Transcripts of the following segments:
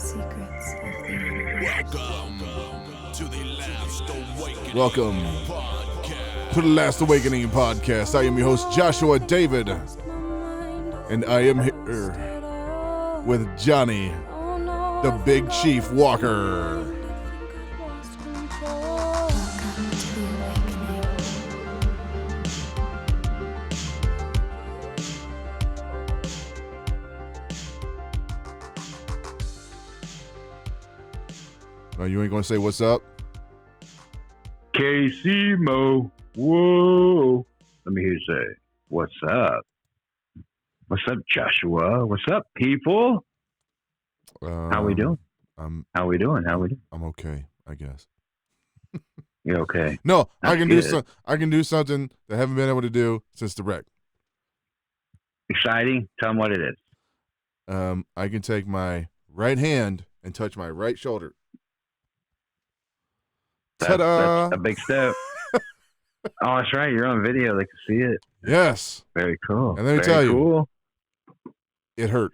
secrets of the universe. Welcome to the Last Awakening podcast. I am your host, Joshua David, and I am here with Johnny, the Big Chief Walker. Welcome to the awakening. Oh, you ain't gonna say what's up? KC Mo, whoa. Let me hear you say, what's up? What's up, Joshua? What's up, people? How we doing? How we doing? I'm okay, I guess. You okay? No, That's I can good. do something that I haven't been able to do since the wreck. Exciting? Tell them what it is. I can take my right hand and touch my right shoulder. Ta-da! That's a big step. Oh, that's right. You're on video. They can see it. Yes. Very cool. And let me Very tell you, cool. it hurt.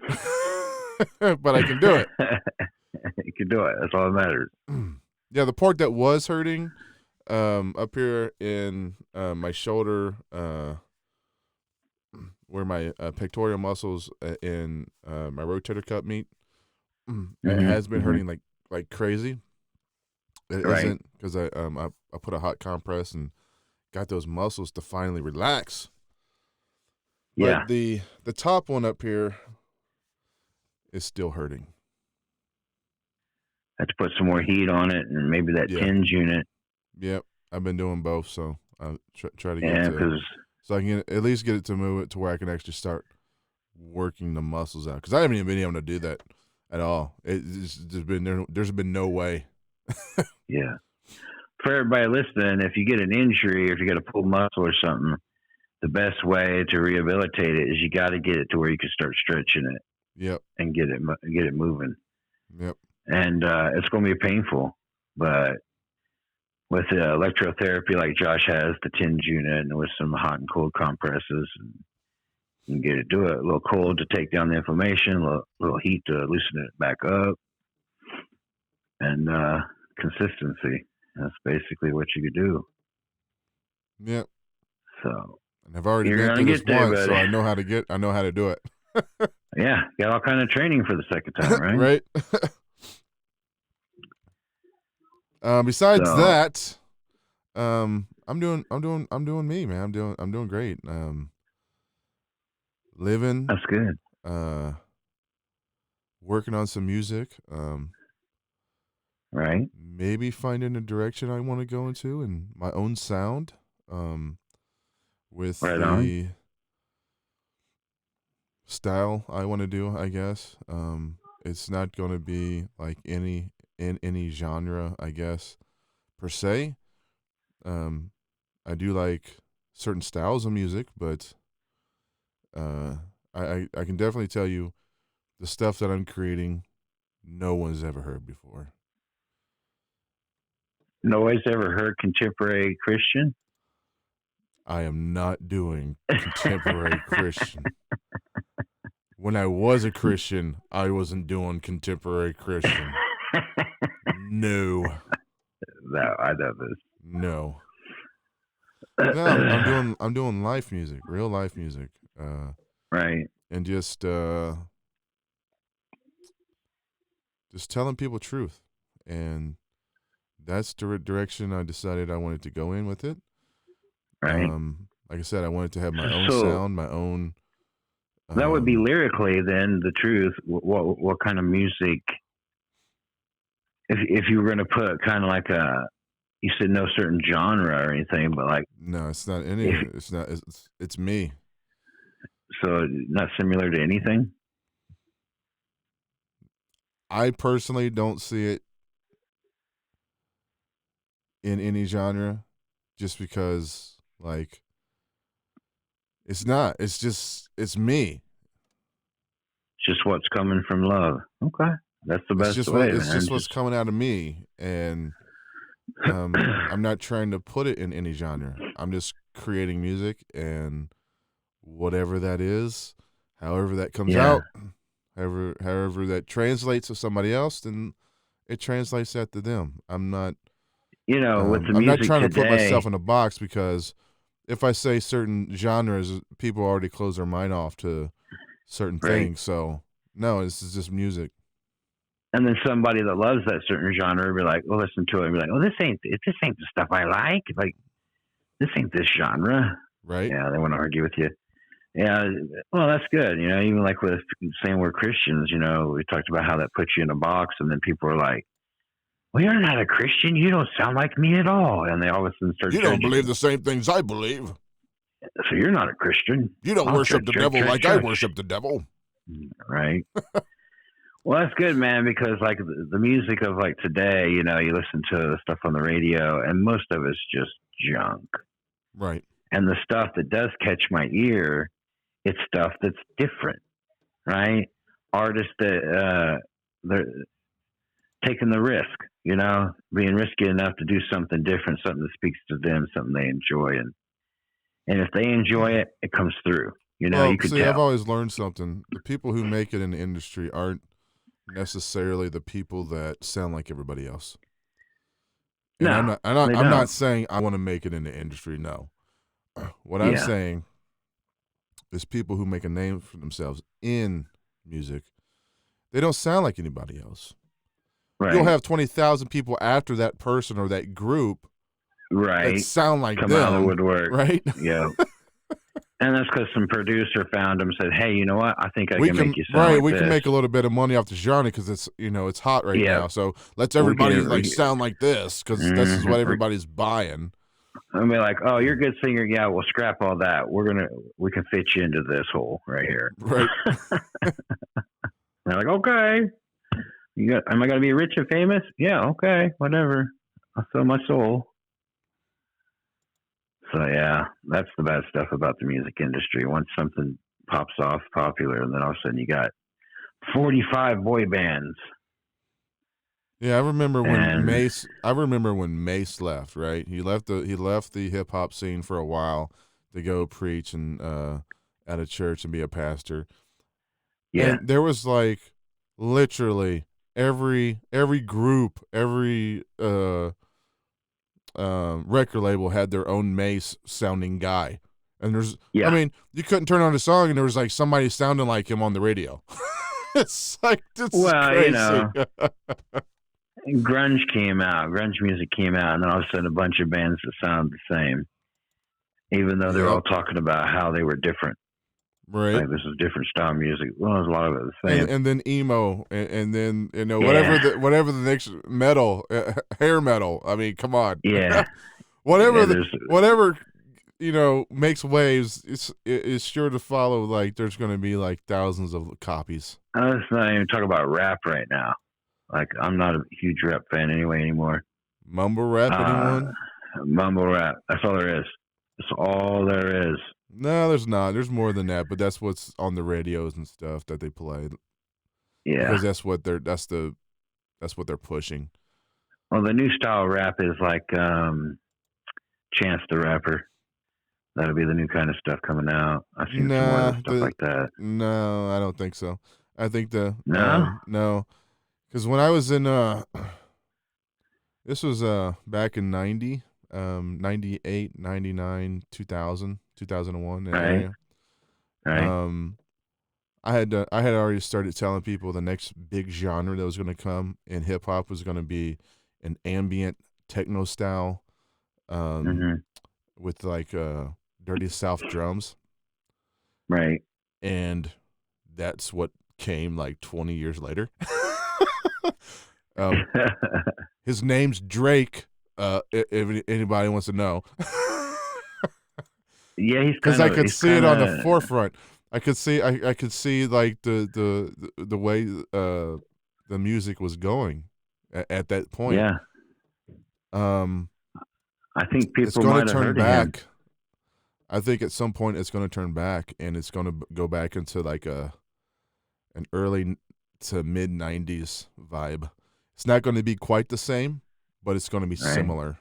But I can do it. You can do it. That's all that matters. Yeah, the part that was hurting up here in my shoulder, where my pectoral muscles in my rotator cuff meet, it has been hurting like crazy. It Right. isn't because I put a hot compress and got those muscles to finally relax. Yeah. But the top one up here is still hurting. Have to put some more heat on it and maybe that Yeah. tinge unit. Yep, I've been doing both, so I try to get Yeah, to because so I can at least get it to move it to where I can actually start working the muscles out. Because I haven't even been able to do that at all. There's been no way. yeah. For everybody listening, if you get an injury or if you get a pulled muscle or something, the best way to rehabilitate it is you got to get it to where you can start stretching it Yep, and get it moving. yep, And it's going to be painful, but with electrotherapy like Josh has, the tinge unit, and with some hot and cold compresses, and you can get it, do it a little cold to take down the inflammation, a little heat to loosen it back up, and consistency. That's basically what you could do. yep. So And I've already You're been gonna through this get there, once, so buddy. I know how to do it. yeah, got all kind of training for the second time, right? Right. Besides So- that, I'm doing me, man. I'm doing great. Living, That's good. working on some music. Right? Maybe finding a direction I want to go into and my own sound. With Right the on. style I want to do, I guess. It's not going to be like in any genre, I guess, per se. I do like certain styles of music, but I can definitely tell you the stuff that I'm creating, no one's ever heard before. Nobody's ever heard contemporary Christian? I am not doing contemporary Christian. When I was a Christian, I wasn't doing contemporary Christian. No. No, I know this. No. No, I'm doing life music, real life music. Right. And just telling people truth. And that's the direction I decided I wanted to go in with it. Right. Like I said, I wanted to have my own So- sound, my own. That would be lyrically then the truth. What kind of music? If you were going to put kind of like you said no certain genre or anything, but like No, it's not any. It's not. It's me. so not similar to anything. I personally don't see it in any genre, just because like it's not. It's me. Just what's coming from love. Okay, that's the best way. It's man. just what's coming out of me, and I'm not trying to put it in any genre. I'm just creating music, and whatever that is, however that comes Yeah. out, However that translates to somebody else, then it translates that to them. I'm not with the I'm not music trying to put today, myself in a box, because if I say certain genres, people already close their mind off to certain right? things. So no, this is just music, And then somebody that loves that certain genre will be like, "Well, listen to it," and be like, "Oh, this ain't the stuff I like. Like, this ain't this genre." right? Yeah, they want to argue with you. Yeah, well, that's good. Even like with saying we're Christians, we talked about how that puts you in a box, and then people are like, "Well, you're not a Christian. You don't sound like me at all," and they all of a sudden start You don't judging believe you. the same things I believe. So you're not a Christian. You don't Oh, worship the devil like I church. worship the devil. Right. Well, that's good, man, because like the music of like today, you listen to the stuff on the radio, and most of it's just junk. Right. And the stuff that does catch my ear, it's stuff that's different, right? Artists that they're taking the risk, being risky enough to do something different, something that speaks to them, something they enjoy, and if they enjoy it, it comes through. Well, You could see, I've tell. always learned something. The people who make it in the industry aren't necessarily the people that sound like everybody else. And No, they I'm not don't. saying I want to make it in the industry. No. What I'm Yeah, saying is people who make a name for themselves in music, they don't sound like anybody else. You'll right, have 20,000 people after that person or that group that right. sound like Come out of the them, woodwork. right? Yeah. And that's because some producer found them, said, "Hey, you know what? I think I can make you sound like we this." can make a little bit of money off the genre because it's hot right Yeah, now. So let's we everybody can. like sound like this because this is what everybody's buying. And be like, "Oh, you're a good singer. Yeah, we'll scrap all that. We can fit you into this hole right here." Right. They're like, "Okay, am I gonna be rich and famous? Yeah, okay, whatever. I'll sell my soul." So yeah, that's the bad stuff about the music industry. Once something pops off popular, and then all of a sudden you got 45 boy bands. Yeah, I remember when And Mace left, right? He left the hip hop scene for a while to go preach and at a church and be a pastor. yeah, And there was like literally every group, every record label had their own Mace sounding guy. And I yeah. mean, you couldn't turn on a song and there was like somebody sounding like him on the radio. It's like, this is Well, crazy. grunge came out, grunge music came out, and then all of a sudden a bunch of bands that sound the same, even though they're all Yep. talking about how they were different. Right. Like this is different style music. Well, there's a lot of it the same. And then emo and then Yeah. whatever the next metal, hair metal. I mean, come on. Yeah. whatever Yeah, whatever makes waves, it's sure to follow. Like there's going to be like thousands of copies. let's not even talk about rap right now. Like I'm not a huge rap fan anymore. Mumble rap, anyone? Mumble rap. That's all there is. That's all there is. No, there's not. There's more than that, but that's what's on the radios and stuff that they play. Yeah. Because that's what they're pushing. Well, the new style rap is like Chance the Rapper. That'll be the new kind of stuff coming out. I've seen some more of the stuff like that. No, I don't think so. I think No? no, because when I was in this was back in 90, 98, 99, 2000, 2001 that Right. area. Right. I had already started telling people the next big genre that was going to come in hip hop was going to be an ambient techno style, with like dirty South drums. Right. And that's what came like 20 years later. His name's Drake. If anybody wants to know. Yeah, he's because I could see it on the kinda- forefront. I could see like the way the music was going at that point. Yeah. I think It's people going might to have turn heard of him. back. I think at some point it's going to turn back, and it's going to go back into like an early to mid 90s vibe. It's not going to be quite the same, but it's going to be similar.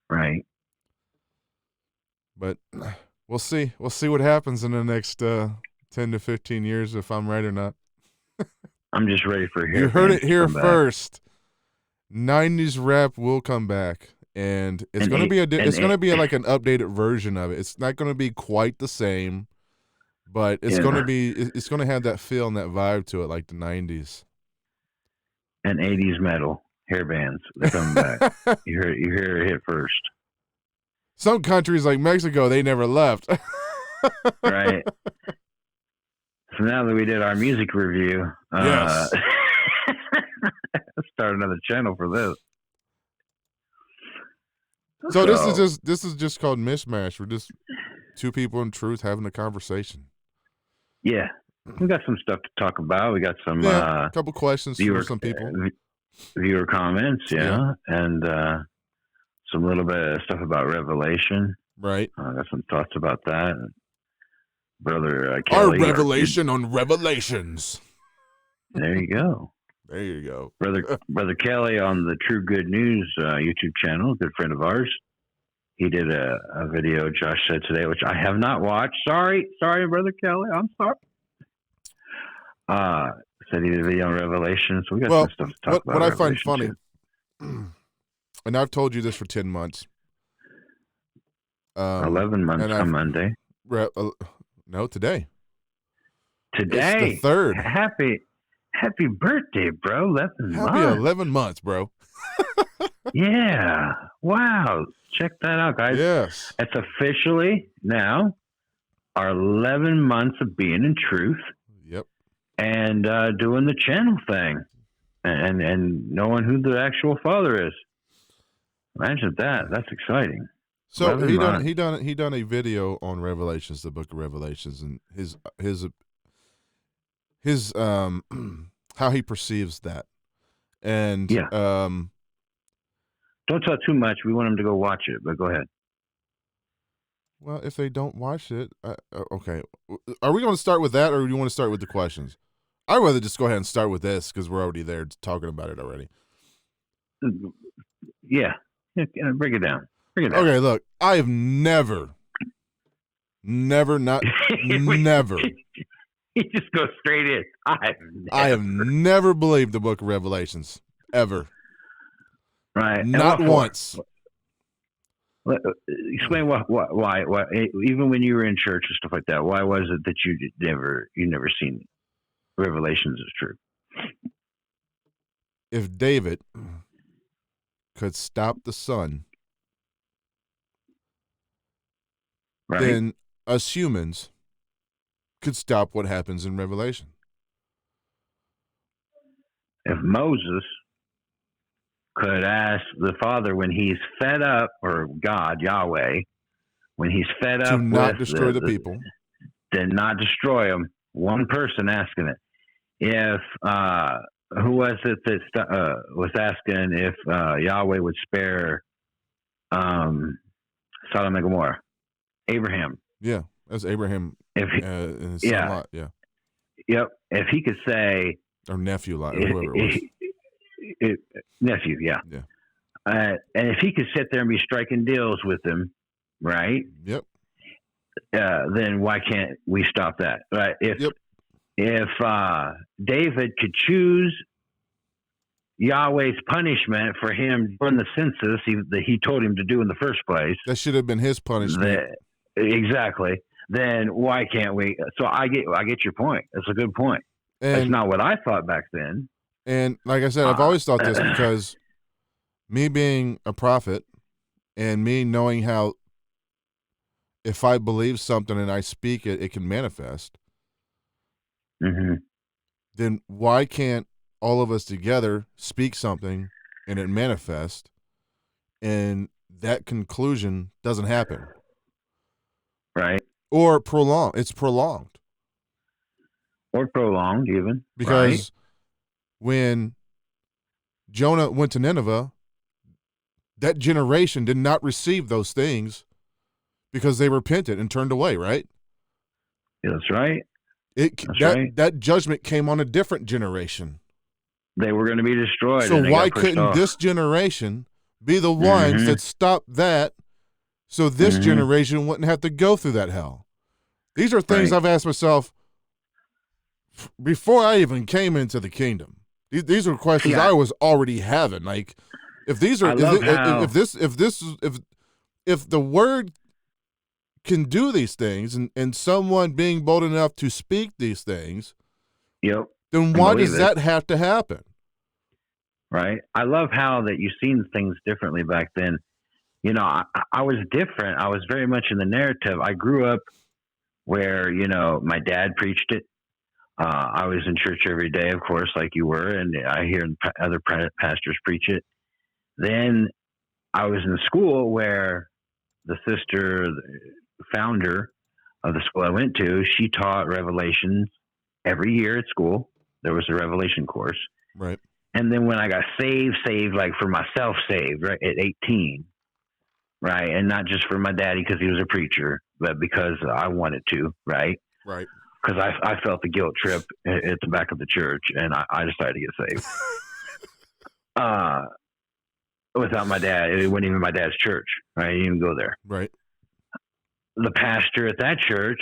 Right. But we'll see. We'll see what happens in the next 10 to 15 years, if I'm right or not. I'm just ready for You heard it to here come back. first. 90s rap will come back, and it's going to be like an updated version of it. It's not going to be quite the same, but it's going to have that feel and that vibe to it, like the 90s. And 80s metal hair bands. They're coming back. You hear it hit first. Some countries like Mexico, they never left. Right. So now that we did our music review, yes. Let's start another channel for this. So this is just called MishMash. We're just two people in truth having a conversation. Yeah, we got some stuff to talk about. We got some a couple questions from some people, viewer comments, and some little bit of stuff about Revelation. Right. I got some thoughts about that. Brother Kelly. Our revelation on Revelations. There you go. There you go. Brother Kelly on the True Good News YouTube channel, good friend of ours. He did a video, Josh said today, which I have not watched. Sorry, Brother Kelly. I'm sorry. Said he did a video on Revelation, so we got some stuff to talk about. What I find funny, and I've told you this for 10 months. 11 months on Monday. No, today. Today. It's the 3rd. Happy birthday, bro. 11 Happy months. 11 months, bro. Yeah. Wow. Check that out, guys. Yes. It's officially now our 11 months of being in truth. Yep. And doing the channel thing. And knowing who the actual father is. Imagine that. That's exciting. So he done a video on Revelations, the book of Revelations, and his how he perceives that. And don't talk too much. We want him to go watch it, but go ahead. Well, if they don't watch it, okay. Are we going to start with that, or do you want to start with the questions? I'd rather just go ahead and start with this because we're already there talking about it already. Yeah. Break it down. Okay, look, I have never. He just goes straight in. I have never believed the book of Revelations, ever. Right. Not once. Explain why, even when you were in church and stuff like that, why was it that you never seen Revelations as true? If David could stop the sun, right, then us humans could stop what happens in Revelation. If Moses could ask the Father when he's fed up, or God, Yahweh, when he's fed up to not with destroy the people, then not destroy them. One person asking it. If who was it that was asking if Yahweh would spare Sodom and Gomorrah? Abraham. Yeah, that's Abraham. If and his son Lot, yeah. Yep. If he could say, or nephew Lot, or whoever it was. Nephew, yeah. Yeah. And if he could sit there and be striking deals with them, right? Yep. Then why can't we stop that? Right? If David could choose Yahweh's punishment for him during the census that he told him to do in the first place, that should have been his punishment. Exactly. Then why can't we? So I get your point. That's a good point. That's not what I thought back then. And like I said, I've always thought this because me being a prophet and me knowing how if I believe something and I speak it, it can manifest. Mm-hmm. Then why can't all of us together speak something and it manifests and that conclusion doesn't happen? Right. Or it's prolonged. Or prolonged even. Because when Jonah went to Nineveh, that generation did not receive those things because they repented and turned away, right? That's right. That judgment came on a different generation. They were going to be destroyed. So why couldn't this generation be the ones that stopped that so this generation wouldn't have to go through that hell? These are things I've asked myself, before I even came into the kingdom. These are questions See, I was already having. Like, if these are, I love how if the word can do these things, and someone being bold enough to speak these things, yep, then I why believe does it. that have to happen? Right. I love how that you've seen things differently back then. You know, I was different. I was very much in the narrative. I grew up where, you know, my dad preached it. I was in church every day, of course, like you were, and I hear other pastors preach it. Then I was in school where the sister, the founder of the school I went to, she taught Revelations every year at school. There was a Revelation course. Right. And then when I got saved, like for myself, saved, right, at 18, right, and not just for my daddy because he was a preacher, but because I wanted to, right? Right. Because I felt the guilt trip at the back of the church, and I decided to get saved. Without my dad, it wasn't even my dad's church, right? I didn't even go there. Right. The pastor at that church,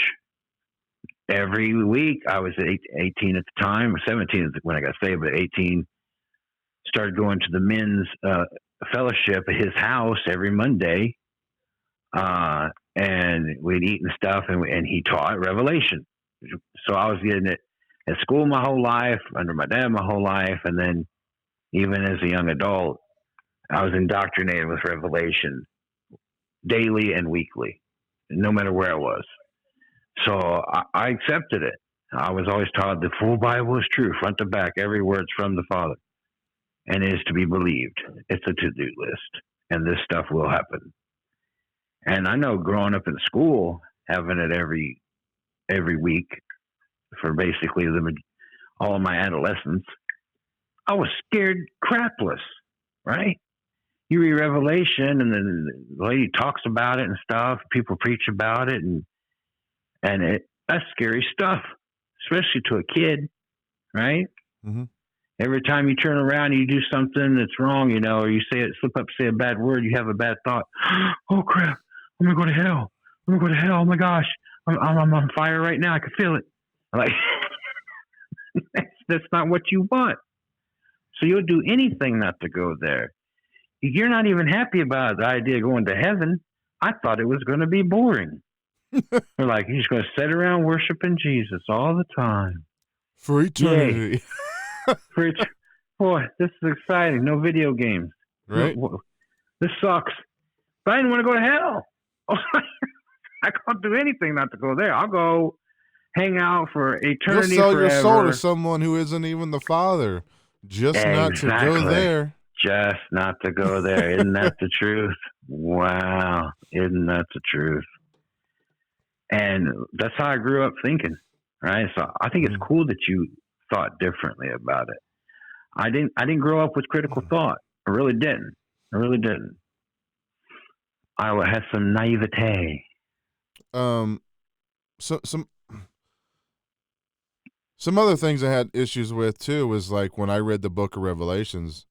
every week, I was 18 at the time, or 17 when I got saved, but 18, started going to the men's fellowship at his house every Monday, and we'd eat and stuff, and he taught Revelation. So I was getting it at school my whole life, under my dad my whole life, and then even as a young adult, I was indoctrinated with Revelation daily and weekly, no matter where I was. So I accepted it. I was always taught the full Bible is true, front to back, every word's from the Father, and is to be believed. It's a to-do list, and this stuff will happen. And I know growing up in school, having it every week for basically all of my adolescence, I was scared crapless, right? You read Revelation, and then the lady talks about it and stuff. People preach about it, and that's scary stuff, especially to a kid, right? Mm-hmm. Every time you turn around, you do something that's wrong, you know, or you slip up, say a bad word, you have a bad thought. Oh crap! I'm gonna go to hell. I'm gonna go to hell. Oh my gosh! I'm on fire right now. I can feel it. Like that's not what you want. So you'll do anything not to go there. You're not even happy about the idea of going to heaven. I thought it was going to be boring. They're like, you're just going to sit around worshiping Jesus all the time. For eternity. Boy, this is exciting. No video games. Right? This sucks. But I didn't want to go to hell. I can't do anything not to go there. I'll go hang out for eternity. You'll sell forever. your soul to someone who isn't even the Father. Just not to go there. Just not to go there. Isn't that the truth? Wow. Isn't that the truth? And that's how I grew up thinking, right? So I think it's cool that you thought differently about it. I didn't grow up with critical thought. I really didn't. I had some naivete. Some other things I had issues with too was like when I read the book of Revelations,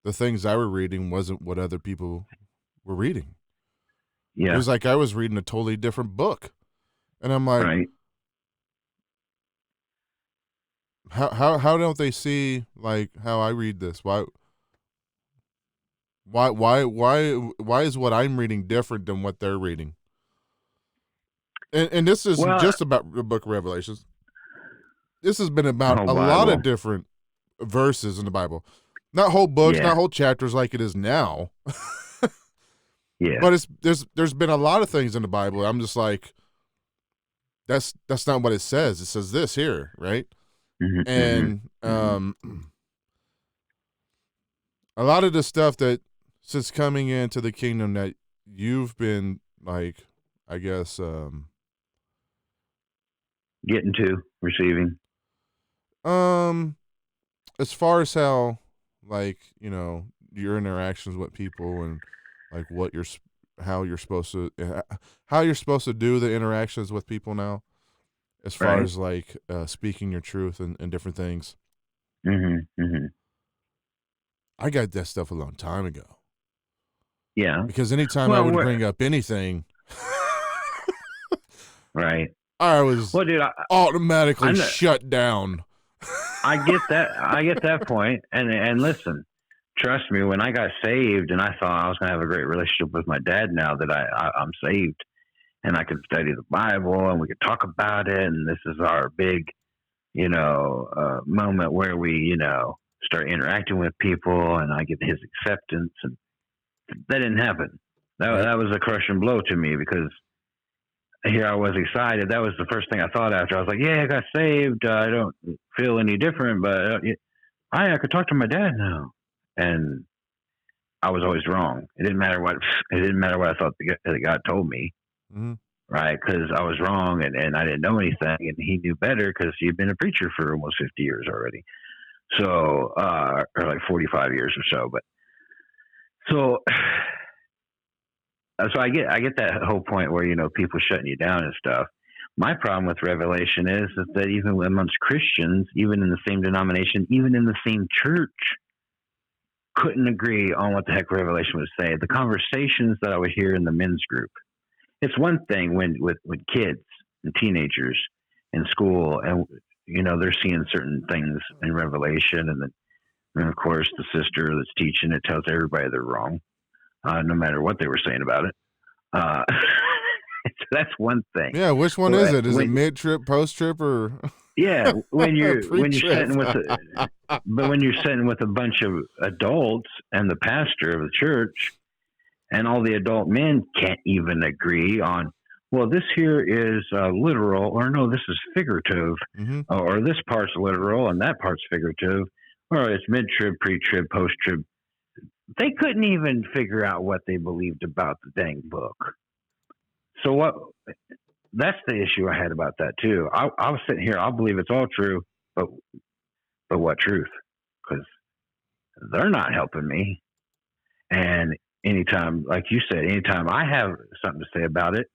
the things I were reading wasn't what other people were reading. Yeah. It was like I was reading a totally different book. And I'm like, right. How don't they see like how I read this? Why is what I'm reading different than what they're reading? And this isn't just about the book of Revelations. This has been about a lot of different verses in the Bible. Not whole books, not whole chapters like it is now. Yeah. But there's been a lot of things in the Bible. I'm just like, that's not what it says. It says this here, right? Mm-hmm, and a lot of the stuff that since coming into the kingdom that you've been like, I guess, getting to receiving. As far as how, like, you know, your interactions with people and like how you're supposed to do the interactions with people now, as far as like speaking your truth and different things. I got that stuff a long time ago. Yeah. Because anytime I would bring up anything, right. I was Well, dude, automatically I know- shut down. I get that. I get that point. And listen, trust me, when I got saved and I thought I was going to have a great relationship with my dad now that I'm saved and I could study the Bible and we could talk about it. And this is our big, moment where we, start interacting with people and I get his acceptance. And that didn't happen. That was a crushing blow to me because here I was excited. That was the first thing I thought after. I was like, yeah, I got saved. I don't feel any different, but I could talk to my dad now. And I was always wrong. It didn't matter what I thought that God told me, right? Because I was wrong and I didn't know anything, and he knew better because he'd been a preacher for almost 50 years already. So, or like 45 years or so. But so I get that whole point where people shutting you down and stuff. My problem with Revelation is that even amongst Christians, even in the same denomination, even in the same church, couldn't agree on what the heck Revelation would say. The conversations that I would hear in the men's group. It's one thing when kids and teenagers in school and they're seeing certain things in Revelation, and then of course the sister that's teaching it tells everybody they're wrong, no matter what they were saying about it. So that's one thing. Yeah, which one is it? Is it mid trip, post trip, or? Yeah, when you're sitting with when you're sitting with a bunch of adults and the pastor of the church, and all the adult men can't even agree on, well, this here is literal, or no, this is figurative, or this part's literal and that part's figurative, or it's mid trib, pre trib, post trib. They couldn't even figure out what they believed about the dang book. So that's the issue I had about that too. I was sitting here, I believe it's all true, but what truth? Because they're not helping me. And anytime, like you said, anytime I have something to say about it,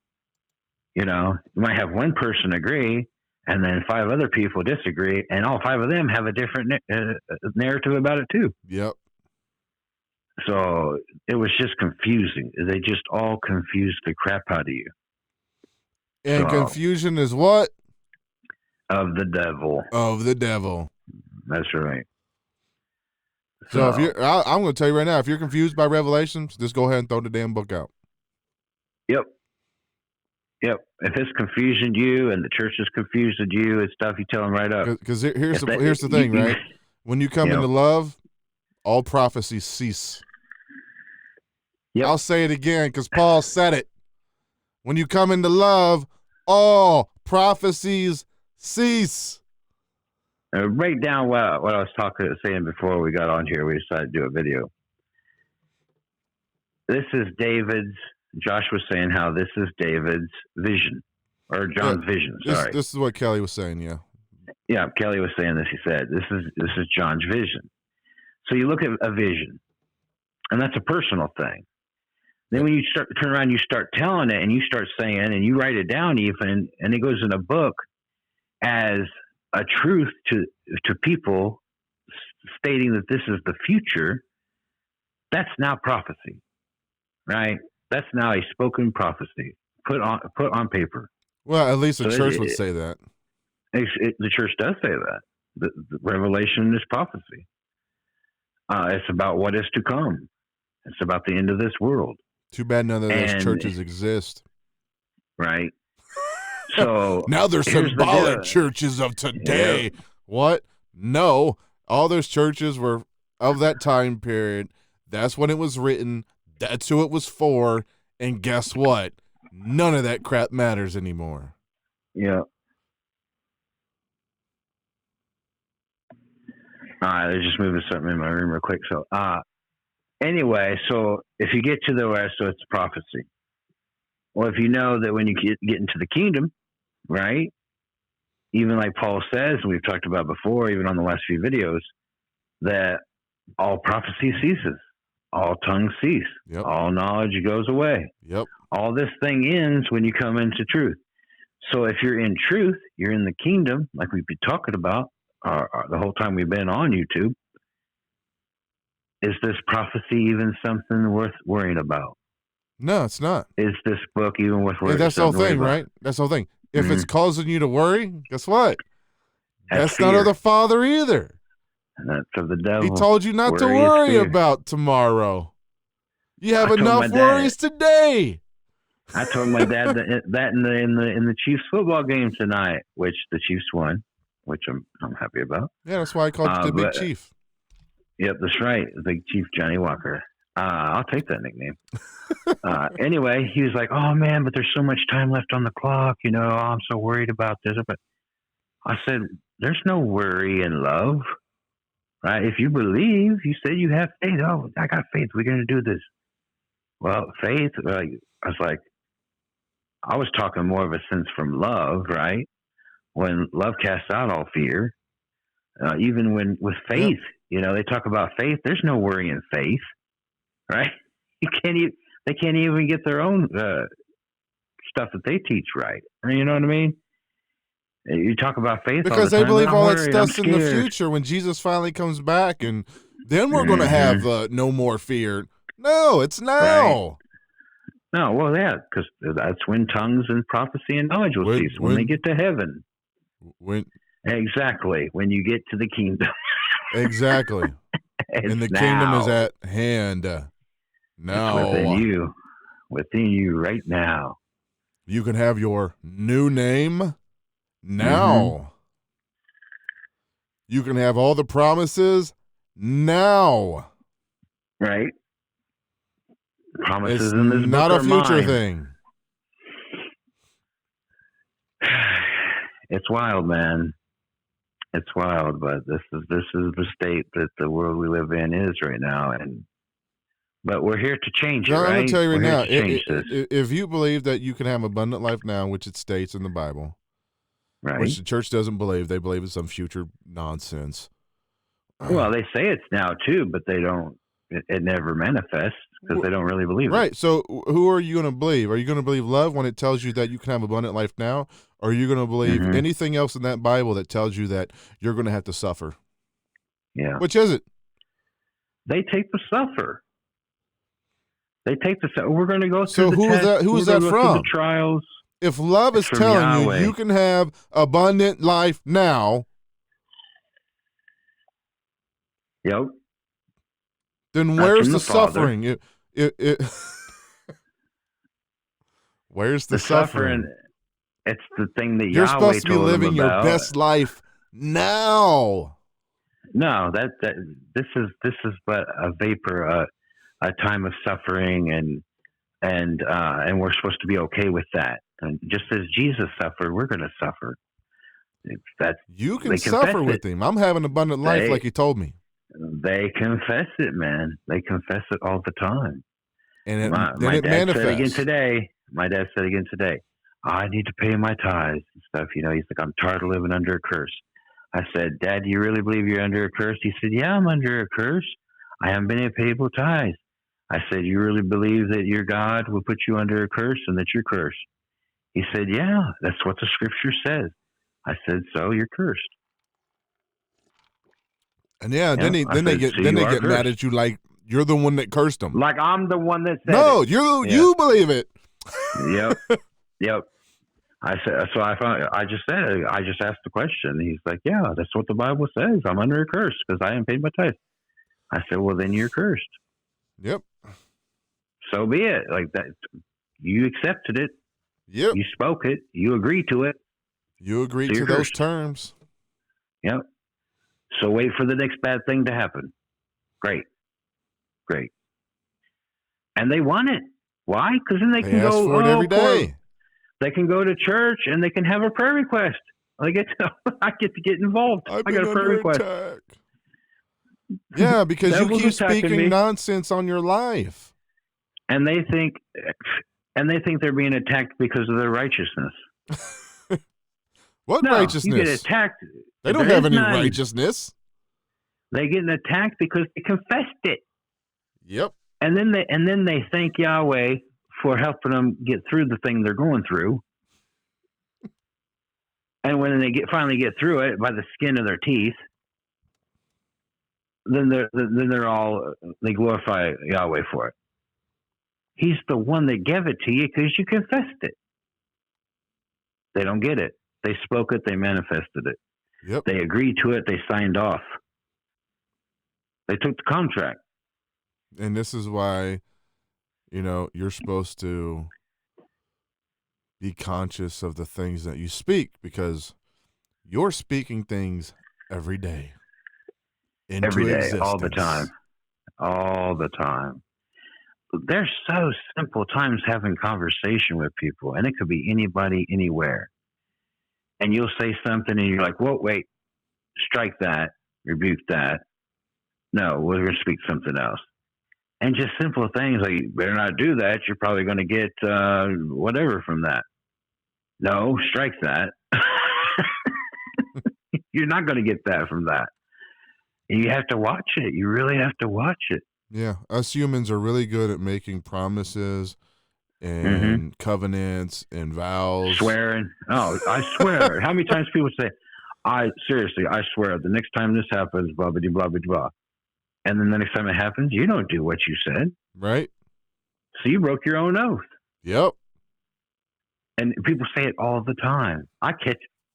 you might have one person agree and then 5 other people disagree, and all 5 of them have a different narrative about it too. Yep. So it was just confusing. They just all confused the crap out of you. And confusion is what? Of the devil. Of the devil. That's right. So if I'm going to tell you right now, if you're confused by Revelations, just go ahead and throw the damn book out. Yep. If it's confusing you and the church is confusing you and stuff, you tell them right up. Because here's the thing, right? When you come into love, all prophecies cease. Yep. I'll say it again because Paul said it. When you come into love, all prophecies cease. Break down what I was saying before we got on here. We decided to do a video. This is David's. Josh was saying how this is David's vision, or John's vision. Sorry, this is what Kelly was saying. Yeah, Kelly was saying this. He said this is John's vision. So you look at a vision, and that's a personal thing. Then when you turn around, you start telling it, and you start saying, and you write it down even, and it goes in a book as a truth to people, stating that this is the future. That's now prophecy, right? That's now a spoken prophecy put on paper. Well, at least the church would say that. The church does say that. The Revelation is prophecy. It's about what is to come. It's about the end of this world. Too bad none of those churches exist. Right. So now they're symbolic churches of today. Yep. What? No. All those churches were of that time period. That's when it was written. That's who it was for. And guess what? None of that crap matters anymore. Yeah. All right, they're just moving something in my room real quick. So, anyway, so if you get to the rest, so it's prophecy. Well, if you know that when you get into the kingdom, right, even like Paul says, and we've talked about before, even on the last few videos, that all prophecy ceases, all tongues cease, all knowledge goes away. Yep. All this thing ends when you come into truth. So if you're in truth, you're in the kingdom, like we've been talking about the whole time we've been on YouTube. Is this prophecy even something worth worrying about? No, it's not. Is this book even worth worrying about? That's the whole thing, right? That's the whole thing. if it's causing you to worry, guess what? That's not fear. of the Father either. And that's of the devil. He told you not to Worry is worry fear. about tomorrow. You have I told enough my dad- worries today. I told my dad that in the Chiefs football game tonight, which the Chiefs won, which I'm happy about. Yeah, that's why I called you the Big Chief. Yep, that's right, the Big Chief Johnny Walker. I'll take that nickname. Anyway, he was like, "Oh man, but there's so much time left on the clock. You know, I'm so worried about this." But I said, "There's no worry in love, right? If you believe, you said you have faith. Oh, I got faith. We're going to do this." Well, faith. I was like, I was talking more of a sense from love, right? When love casts out all fear. Even when with faith, they talk about faith. There's no worry in faith, right? They can't even get their own stuff that they teach right. You know what I mean? You talk about faith because all the they time, believe I'm all that worried, stuff's I'm in the scared. future when Jesus finally comes back, and then we're going to have no more fear. No, it's now. Right. No, well, yeah, because that's when tongues and prophecy and knowledge will cease. When they get to heaven. Exactly. When you get to the kingdom. Exactly. And the kingdom is at hand. Now. It's within you right now. You can have your new name now. You can have all the promises now. Right. Promises it's in this not book a future mine. thing. It's wild, man. It's wild, but this is the state that the world we live in is right now, but we're here to change it, right? I'm going to tell you right now, this. if you believe that you can have abundant life now, which it states in the Bible, right? Which the church doesn't believe, they believe it's some future nonsense. Well, they say it's now too, but they don't. It never manifests because they don't really believe it. Right. So who are you going to believe? Are you going to believe love when it tells you that you can have abundant life now? Or are you going to believe anything else in that Bible that tells you that you're going to have to suffer? Yeah. Which is it? They take the suffer. They take the suffer. We're going to go through so the test. Who is that from? The trials. If love is telling you can have abundant life now. Yep. Then where's the suffering? Where's the suffering? It's the thing that you're Yahweh supposed to be told living your about. best life now. No, this is but a vapor, a time of suffering, and we're supposed to be okay with that. And just as Jesus suffered, we're going to suffer. You can suffer with him. I'm having abundant life, like he told me. They confess it, man. They confess it all the time. And my dad manifests. said again today. My dad said again today, I need to pay my tithes and stuff. He's like, I'm tired of living under a curse. I said, Dad, do you really believe you're under a curse? He said, yeah, I'm under a curse. I haven't been able to pay tithes. I said, you really believe that your God will put you under a curse and that you're cursed? He said, yeah, that's what the scripture says. I said, so you're cursed. And then they get mad at you like you're the one that cursed them. Like I'm the one that said no, it. you believe it. Yep. I said so. I just asked the question. He's like, yeah, that's what the Bible says. I'm under a curse because I haven't paid my tithe. I said, well, then you're cursed. Yep. So be it. Like that, you accepted it. Yep. You spoke it. You agreed to it. You agreed to those terms. Yep. So wait for the next bad thing to happen. Great. And they want it. Why? Because then they can go for it every day. They can go to church and they can have a prayer request. I get to get involved. I got a prayer request. Attack. Yeah, because you keep speaking nonsense on your life. And they think they're being attacked because of their righteousness. What righteousness? You get attacked. They don't have any righteousness. They get attacked because they confessed it. Yep. And then they thank Yahweh for helping them get through the thing they're going through. And when they finally get through it by the skin of their teeth, then they glorify Yahweh for it. He's the one that gave it to you because you confessed it. They don't get it. They spoke it. They manifested it. Yep. They agreed to it. They signed off. They took the contract. And this is why, you're supposed to be conscious of the things that you speak, because you're speaking things every day into Every day, existence. all the time. All the time. They're so simple times having conversation with people, and it could be anybody, anywhere. And you'll say something, and you're like, "Whoa, wait, strike that, rebuke that. No, we're going to speak something else." And just simple things like, "You better not do that. You're probably going to get whatever from that." No, strike that. You're not going to get that from that. And you have to watch it. You really have to watch it. Yeah, us humans are really good at making promises and covenants and vows. Swearing. Oh, I swear. How many times people say, I swear, the next time this happens, blah, blah, blah, blah, blah. And then the next time it happens, you don't do what you said. Right. So you broke your own oath. Yep. And people say it all the time.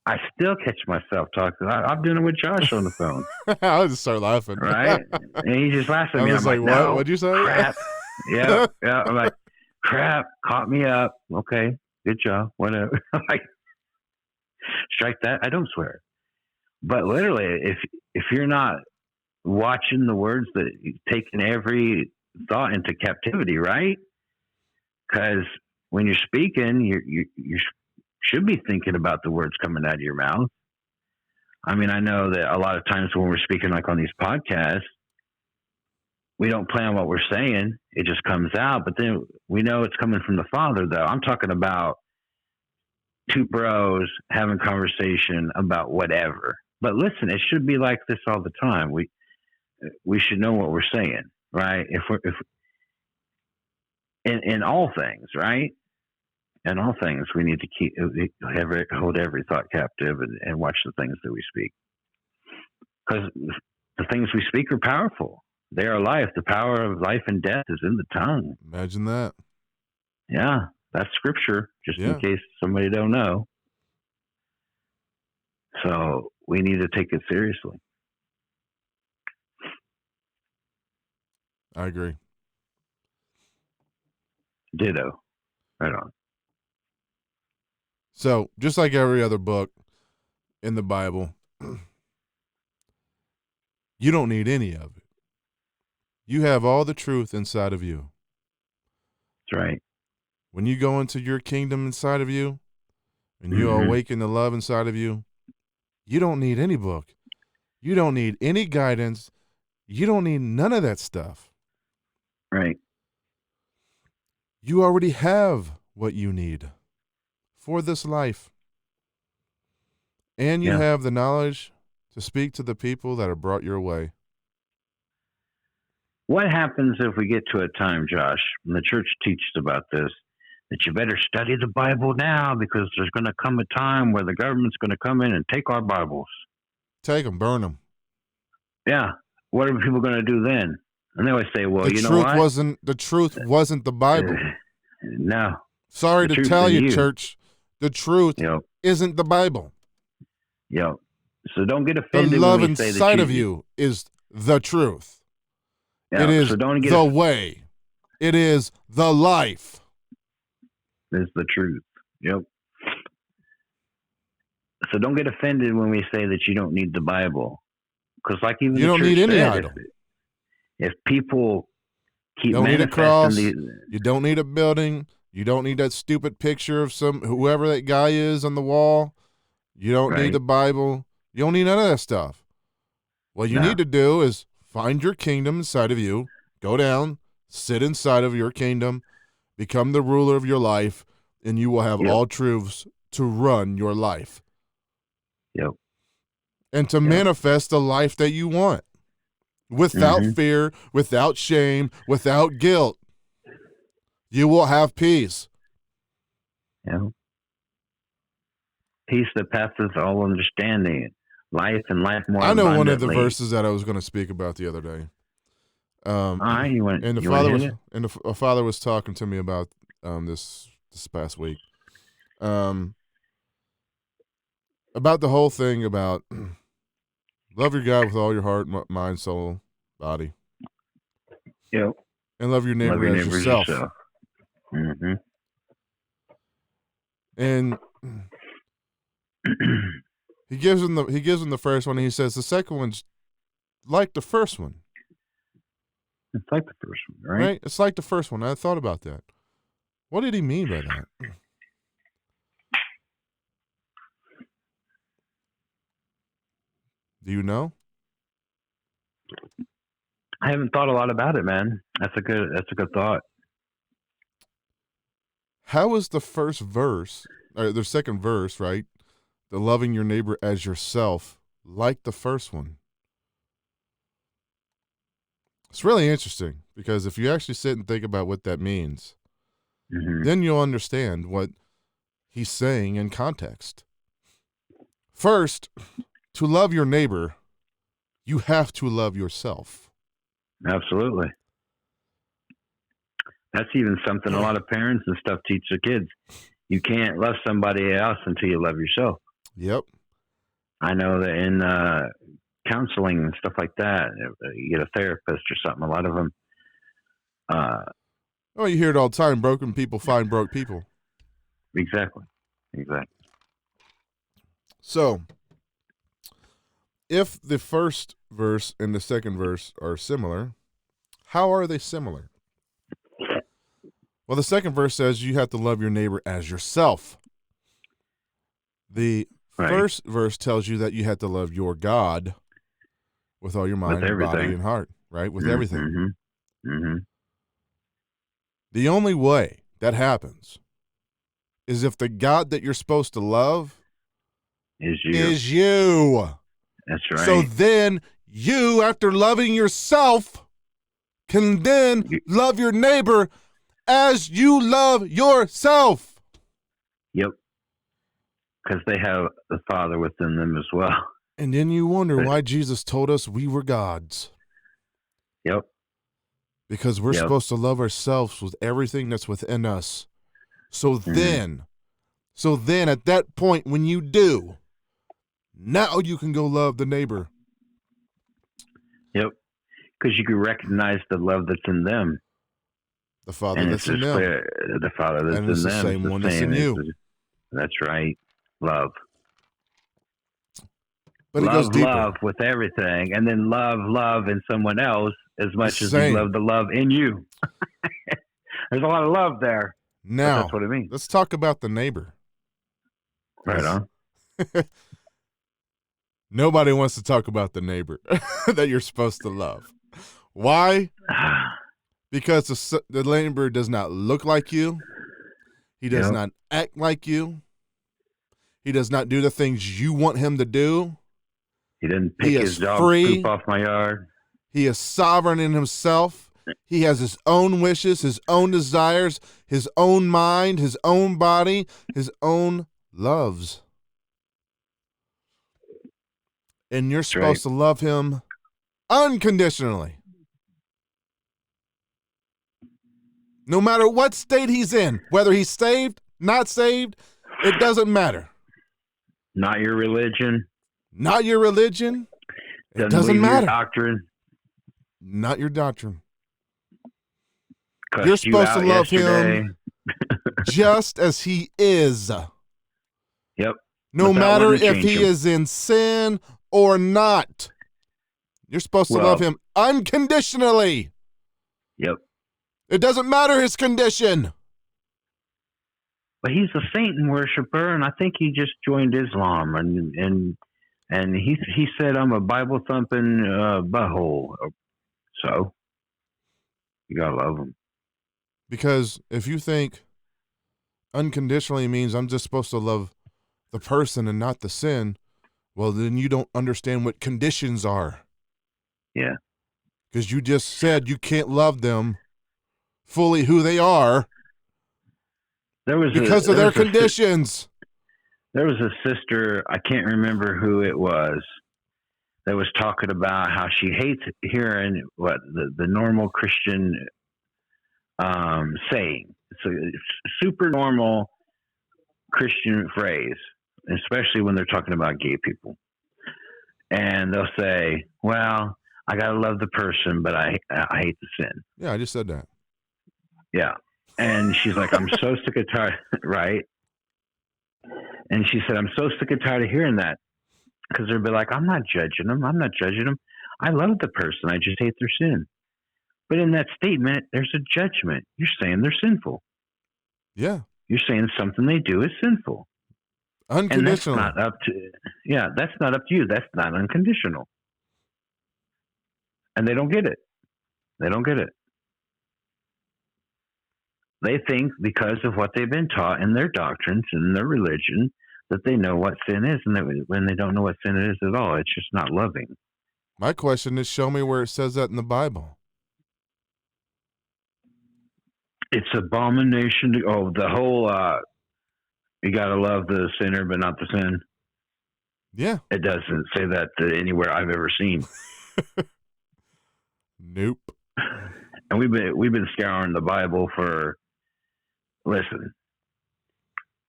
I still catch myself talking. I'm doing it with Josh on the phone. I'll just start laughing. Right? And he just laughs at me. I was I'm like, no, what'd you say? Crap. Yeah. I'm like, crap, caught me up. Okay, good job. Whatever. I'm like, strike that. I don't swear. But literally, if you're not watching the words, that taking every thought into captivity, right? Because when you're speaking, you should be thinking about the words coming out of your mouth. I mean, I know that a lot of times when we're speaking, like on these podcasts, we don't plan what we're saying. It just comes out. But then we know it's coming from the Father, though. I'm talking about two bros having conversation about whatever. But listen, it should be like this all the time. We should know what we're saying, right? If in all things, right? In all things, we need to hold every thought captive and watch the things that we speak, because the things we speak are powerful. They are life. The power of life and death is in the tongue. Imagine that. Yeah, that's scripture. Just in case somebody don't know. So we need to take it seriously. I agree. Ditto. Right on. So, just like every other book in the Bible, you don't need any of it. You have all the truth inside of you. That's right. When you go into your kingdom inside of you, and you awaken the love inside of you, you don't need any book. You don't need any guidance. You don't need none of that stuff. Right. You already have what you need for this life. And you have the knowledge to speak to the people that are brought your way. What happens if we get to a time, Josh, and the church teaches about this, that you better study the Bible now, because there's going to come a time where the government's going to come in and take our Bibles. Take them, burn them. Yeah. What are people going to do then? And they always say, well, the you know what? The truth wasn't the Bible. No. Sorry to tell you, church, the truth isn't the Bible. So don't get offended. The love when we say inside that of you is the truth. Yeah, it is so don't get the way. It is the life. It's the truth. Yep. So don't get offended when we say that you don't need the Bible. Because like even you don't need any idol. If people keep don't need a cross, you don't need a building, you don't need that stupid picture of whoever that guy is on the wall. You don't need the Bible. You don't need none of that stuff. What you need to do is find your kingdom inside of you, go down, sit inside of your kingdom, become the ruler of your life, and you will have all truths to run your life. Yep. And to manifest the life that you want without fear, without shame, without guilt. You will have peace. Yeah. Peace that passes all understanding. Life and life more abundantly. I know one of the verses that I was going to speak about the other day. All right, the father was talking to me about this past week. about the whole thing about love your God with all your heart, mind, soul, body, Yep. and love your Love neighbor your as neighbor as yourself. yourself. Mm-hmm. And he gives him the first one, and he says the second one's like the first one. It's like the first one, right? Right? It's like the first one. I thought about that. What did he mean by that? Do you know? I haven't thought a lot about it, man. That's a good thought. How is the first verse, or the second verse, right? The loving your neighbor as yourself, like the first one. It's really interesting because if you actually sit and think about what that means, Mm-hmm. then you'll understand what he's saying in context. First, to love your neighbor, you have to love yourself. Absolutely. That's even something a lot of parents and stuff teach their kids. You can't love somebody else until you love yourself. Yep. I know that in counseling and stuff like that, you get a therapist or something, a lot of them. Oh, you hear it all the time. Broken people find broke people. Exactly. So, if the first verse and the second verse are similar, how are they similar? Well, the second verse says you have to love your neighbor as yourself. The first verse tells you that you have to love your God with all your mind, body, and heart, right? With everything. Mm-hmm. Mm-hmm. The only way that happens is if the God that you're supposed to love is you. That's right. So then you, after loving yourself, can then love your neighbor as you love yourself. Yep. Because they have the Father within them as well. And then you wonder why Jesus told us we were gods. Yep. Because we're supposed to love ourselves with everything that's within us. So then at that point when you do, now you can go love the neighbor. Yep. Because you can recognize the love that's in them. The Father that's in them. The Father that's in them. And it's the same one that's in you. That's right. Love. But it goes deeper. Love with everything. And then love in someone else as much as you love the love in you. There's a lot of love there. Now, that's what it means. Let's talk about the neighbor. Right on. Nobody wants to talk about the neighbor that you're supposed to love. Why? Because the neighbor does not look like you. He does not act like you. He does not do the things you want him to do. He didn't pick his dog poop off my yard. He is sovereign in himself. He has his own wishes, his own desires, his own mind, his own body, his own loves. And you're supposed to love him unconditionally. No matter what state he's in, whether he's saved, not saved, it doesn't matter. Not your religion. Not your religion. It doesn't matter. Your doctrine. Not your doctrine. You're supposed to love him just as he is. Yep. No matter if he is in sin or not. You're supposed to love him unconditionally. Yep. It doesn't matter his condition. But he's a Satan worshiper, and I think he just joined Islam, and he said I'm a Bible thumping butthole. So you gotta love him. Because if you think unconditionally means I'm just supposed to love the person and not the sin, well, then you don't understand what conditions are. Yeah. Because you just said you can't love them fully who they are because of their conditions. There was a sister, I can't remember who it was, that was talking about how she hates hearing what the normal Christian saying. It's a super normal Christian phrase. especially when they're talking about gay people. And they'll say, well, I got to love the person, but I hate the sin. Yeah, I just said that. Yeah. And she's like, I'm so sick and tired, right? And she said, I'm so sick and tired of hearing that. Because they'll be like, I'm not judging them. I'm not judging them. I love the person. I just hate their sin. But in that statement, there's a judgment. You're saying they're sinful. Yeah. You're saying something they do is sinful. Unconditional. And that's not up to, that's not up to you. That's not unconditional. And they don't get it. They don't get it. They think because of what they've been taught in their doctrines and their religion that they know what sin is, and that when they don't know what sin is at all, it's just not loving. My question is, show me where it says that in the Bible. It's abomination. The whole you got to love the sinner but not the sin. Yeah. It doesn't say that anywhere I've ever seen. Nope. And we've been scouring the Bible for. Listen,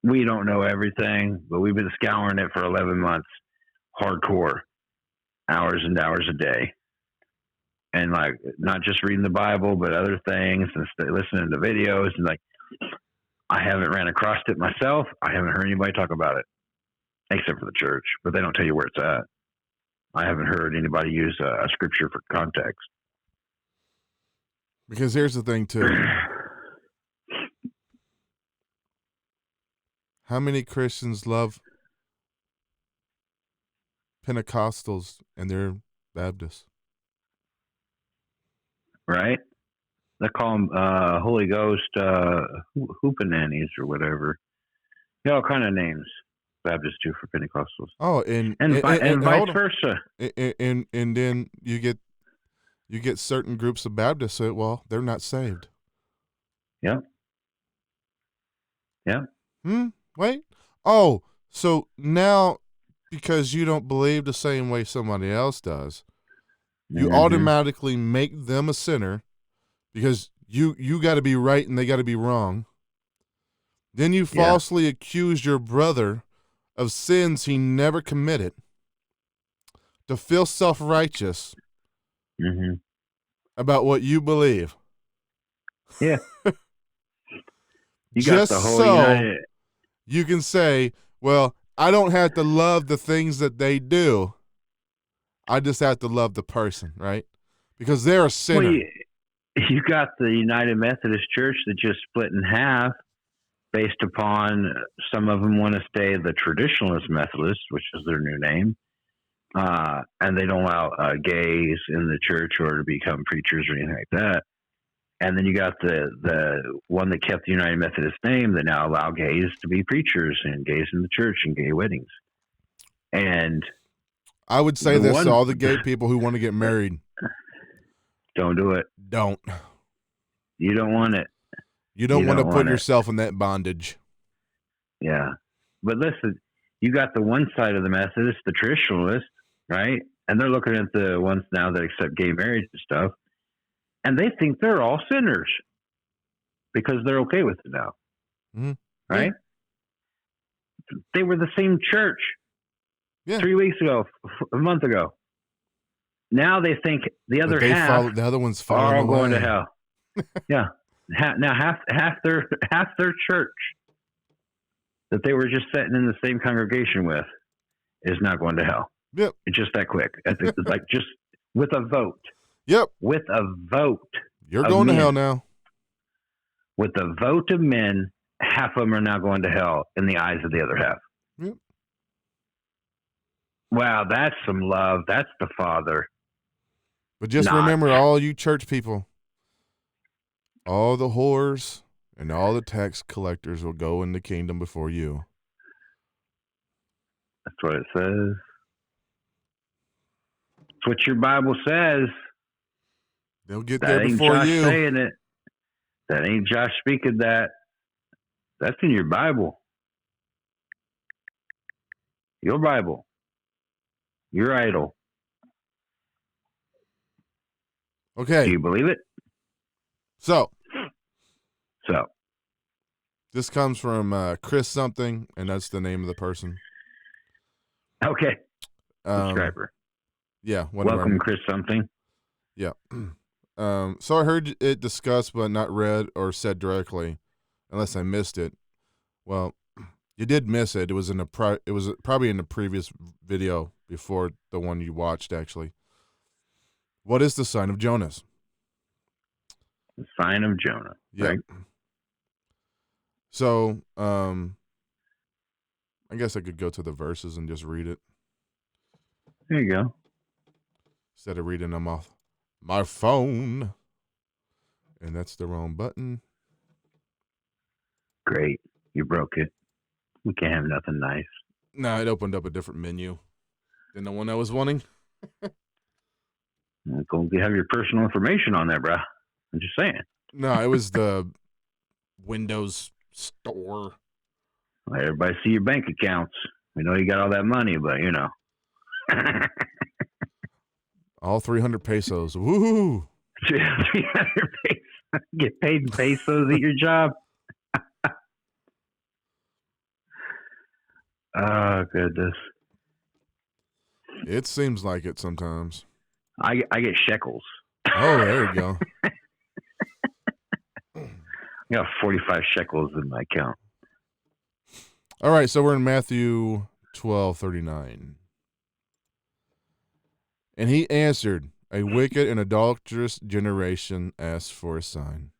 we don't know everything, but we've been scouring it for 11 months, hardcore, hours and hours a day. And like, not just reading the Bible, but other things and listening to videos. And like, I haven't ran across it myself. I haven't heard anybody talk about it, except for the church, but they don't tell you where it's at. I haven't heard anybody use a scripture for context. Because here's the thing, too. How many Christians love Pentecostals and they're Baptists? Right? They call them Holy Ghost hoopanannies or whatever. Yeah, all kind of names. Baptists do for Pentecostals. Oh, and vice versa. And then you get certain groups of Baptists say, well, they're not saved. Yeah. Yeah. Wait. Oh, so now because you don't believe the same way somebody else does, you automatically make them a sinner because you got to be right and they got to be wrong. Then you falsely accuse your brother of sins he never committed to feel self-righteous about what you believe. Yeah. You Just got the whole so United. You can say, well, I don't have to love the things that they do. I just have to love the person, right? Because they're a sinner. Well, you got the United Methodist Church that just split in half based upon some of them want to stay the Traditionalist Methodists, which is their new name, and they don't allow gays in the church or to become preachers or anything like that. And then you got the one that kept the United Methodist name that now allow gays to be preachers and gays in the church and gay weddings. And I would say this to all the gay people who want to get married. Don't do it. Don't. You don't want it. You don't want to put yourself in that bondage. Yeah. But listen, you got the one side of the Methodists, the Traditionalists, right? And they're looking at the ones now that accept gay marriage and stuff. And they think they're all sinners because they're okay with it now. Right? Yeah. They were the same church 3 weeks ago, a month ago. Now they think the other half the other ones are all going away. to hell. Yeah. Now half their church that they were just sitting in the same congregation with is not going to hell. Yep. It's just that quick. It's like just with a vote. Yep. With a vote. You're going to hell now. With a vote of men, half of them are now going to hell in the eyes of the other half. Yep. Wow, that's some love. That's the Father. But just remember, all you church people, all the whores and all the tax collectors will go in the kingdom before you. That's what it says. That's what your Bible says. They'll get there before Josh you. Saying it. That ain't Josh speaking that. That's in your Bible. Your Bible. Your idol. Okay. Do you believe it? So. This comes from Chris something, and that's the name of the person. Okay. Um, Subscriber. yeah, one of our- Welcome, Chris something. Yeah. So I heard it discussed but not read or said directly, unless I missed it. Well, you did miss it. It was it was probably in the previous video before the one you watched, actually. What is the sign of Jonas? The sign of Jonah. Yeah. Right? So, I guess I could go to the verses and just read it There you go. instead of reading them off my phone. And that's the wrong button. Great. You broke it. We can't have nothing nice. No, it opened up a different menu than the one I was wanting. Go have your personal information on there, bruh. I'm just saying. No, it was the Windows Store. Let everybody see your bank accounts. We know you got all that money, but you know. All 300 pesos. Woohoo! 300 pesos. Get paid in pesos at your job. Oh, goodness. It seems like it sometimes. I get shekels. Oh, there you go. I got 45 shekels in my account. All right, so we're in Matthew 12:39. And he answered, a wicked and adulterous generation asks for a sign.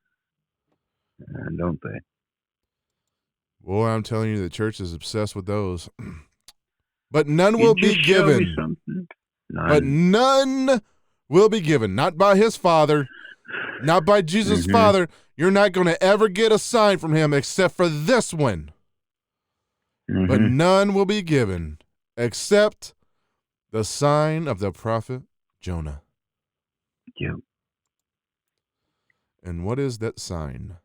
Don't they? Boy, I'm telling you, the church is obsessed with those. But none will be given. But none will be given. Not by his Father, not by Jesus' Father. You're not going to ever get a sign from him except for this one. But none will be given except the sign of the prophet Jonah. Yep. And what is that sign?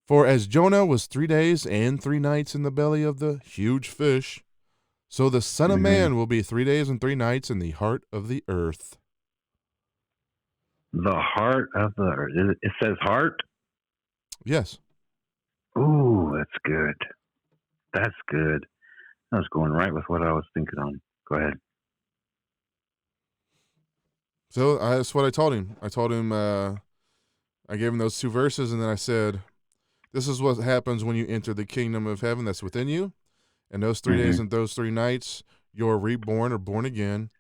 For as Jonah was 3 days and 3 nights in the belly of the huge fish, so the Son of Man will be 3 days and 3 nights in the heart of the earth. The heart of the earth. It says heart? Yes. Ooh, that's good. That's good. I was going right with what I was thinking on. Go ahead. So that's what I told him. I told him, I gave him those 2 verses, and then I said, this is what happens when you enter the kingdom of heaven that's within you. And those 3 days and those 3 nights, you're reborn or born again.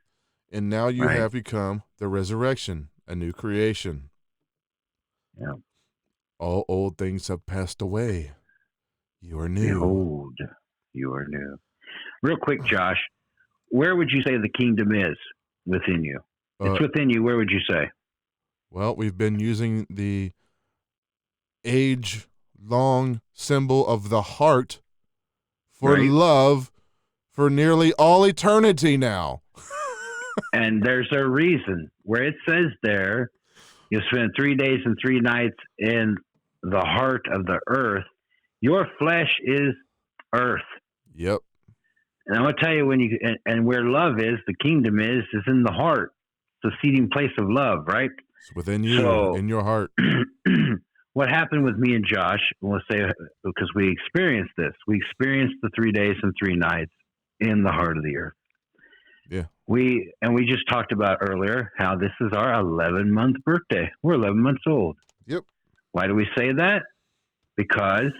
And now you have become the resurrection, a new creation. Yeah. All old things have passed away. You are new. Behold, you are new. Real quick, Josh, where would you say the kingdom is within you? It's within you. Where would you say? Well, we've been using the age-long symbol of the heart for love for nearly all eternity now. And there's a reason where it says there, you spend 3 days and 3 nights in the heart of the earth. Your flesh is earth. Yep. And I'm going to tell you and where love is, the kingdom is in the heart. It's the seating place of love, right? It's within you, in your heart. What happened with me and Josh, we'll say, because we experienced this. We experienced the 3 days and 3 nights in the heart of the earth. Yeah. We just talked about earlier how this is our 11-month birthday. We're 11 months old. Yep. Why do we say that? Because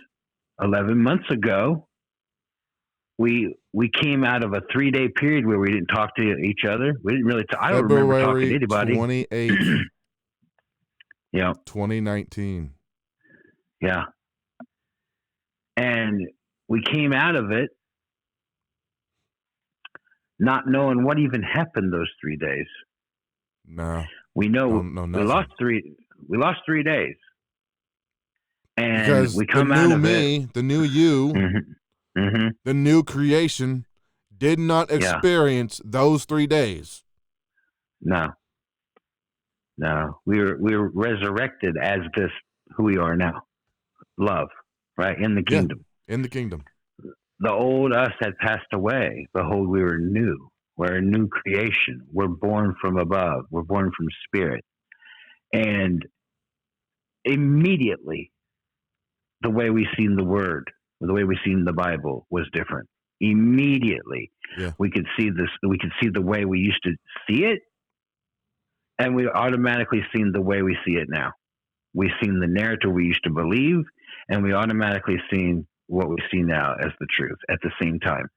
11 months ago, we came out of a 3-day period where we didn't talk to each other. We didn't really. I don't remember talking to anybody. 28th. Yeah. 2019. Yeah. And we came out of it not knowing what even happened those 3 days. No. We know no, we lost 3 days. And because we come out of it. The new you, the new creation did not experience those 3 days. No. We were resurrected as this who we are now. Love, right? In the kingdom. Yeah, in the kingdom. The old us had passed away. Behold, we were new. We're a new creation. We're born from above. We're born from spirit. And immediately, the way we seen the word the way we seen the Bible was different. Immediately, Yeah. we could see this. We could see the way we used to see it, and we automatically seen the way we see it now. We seen the narrative we used to believe, and we automatically seen what we see now as the truth at the same time.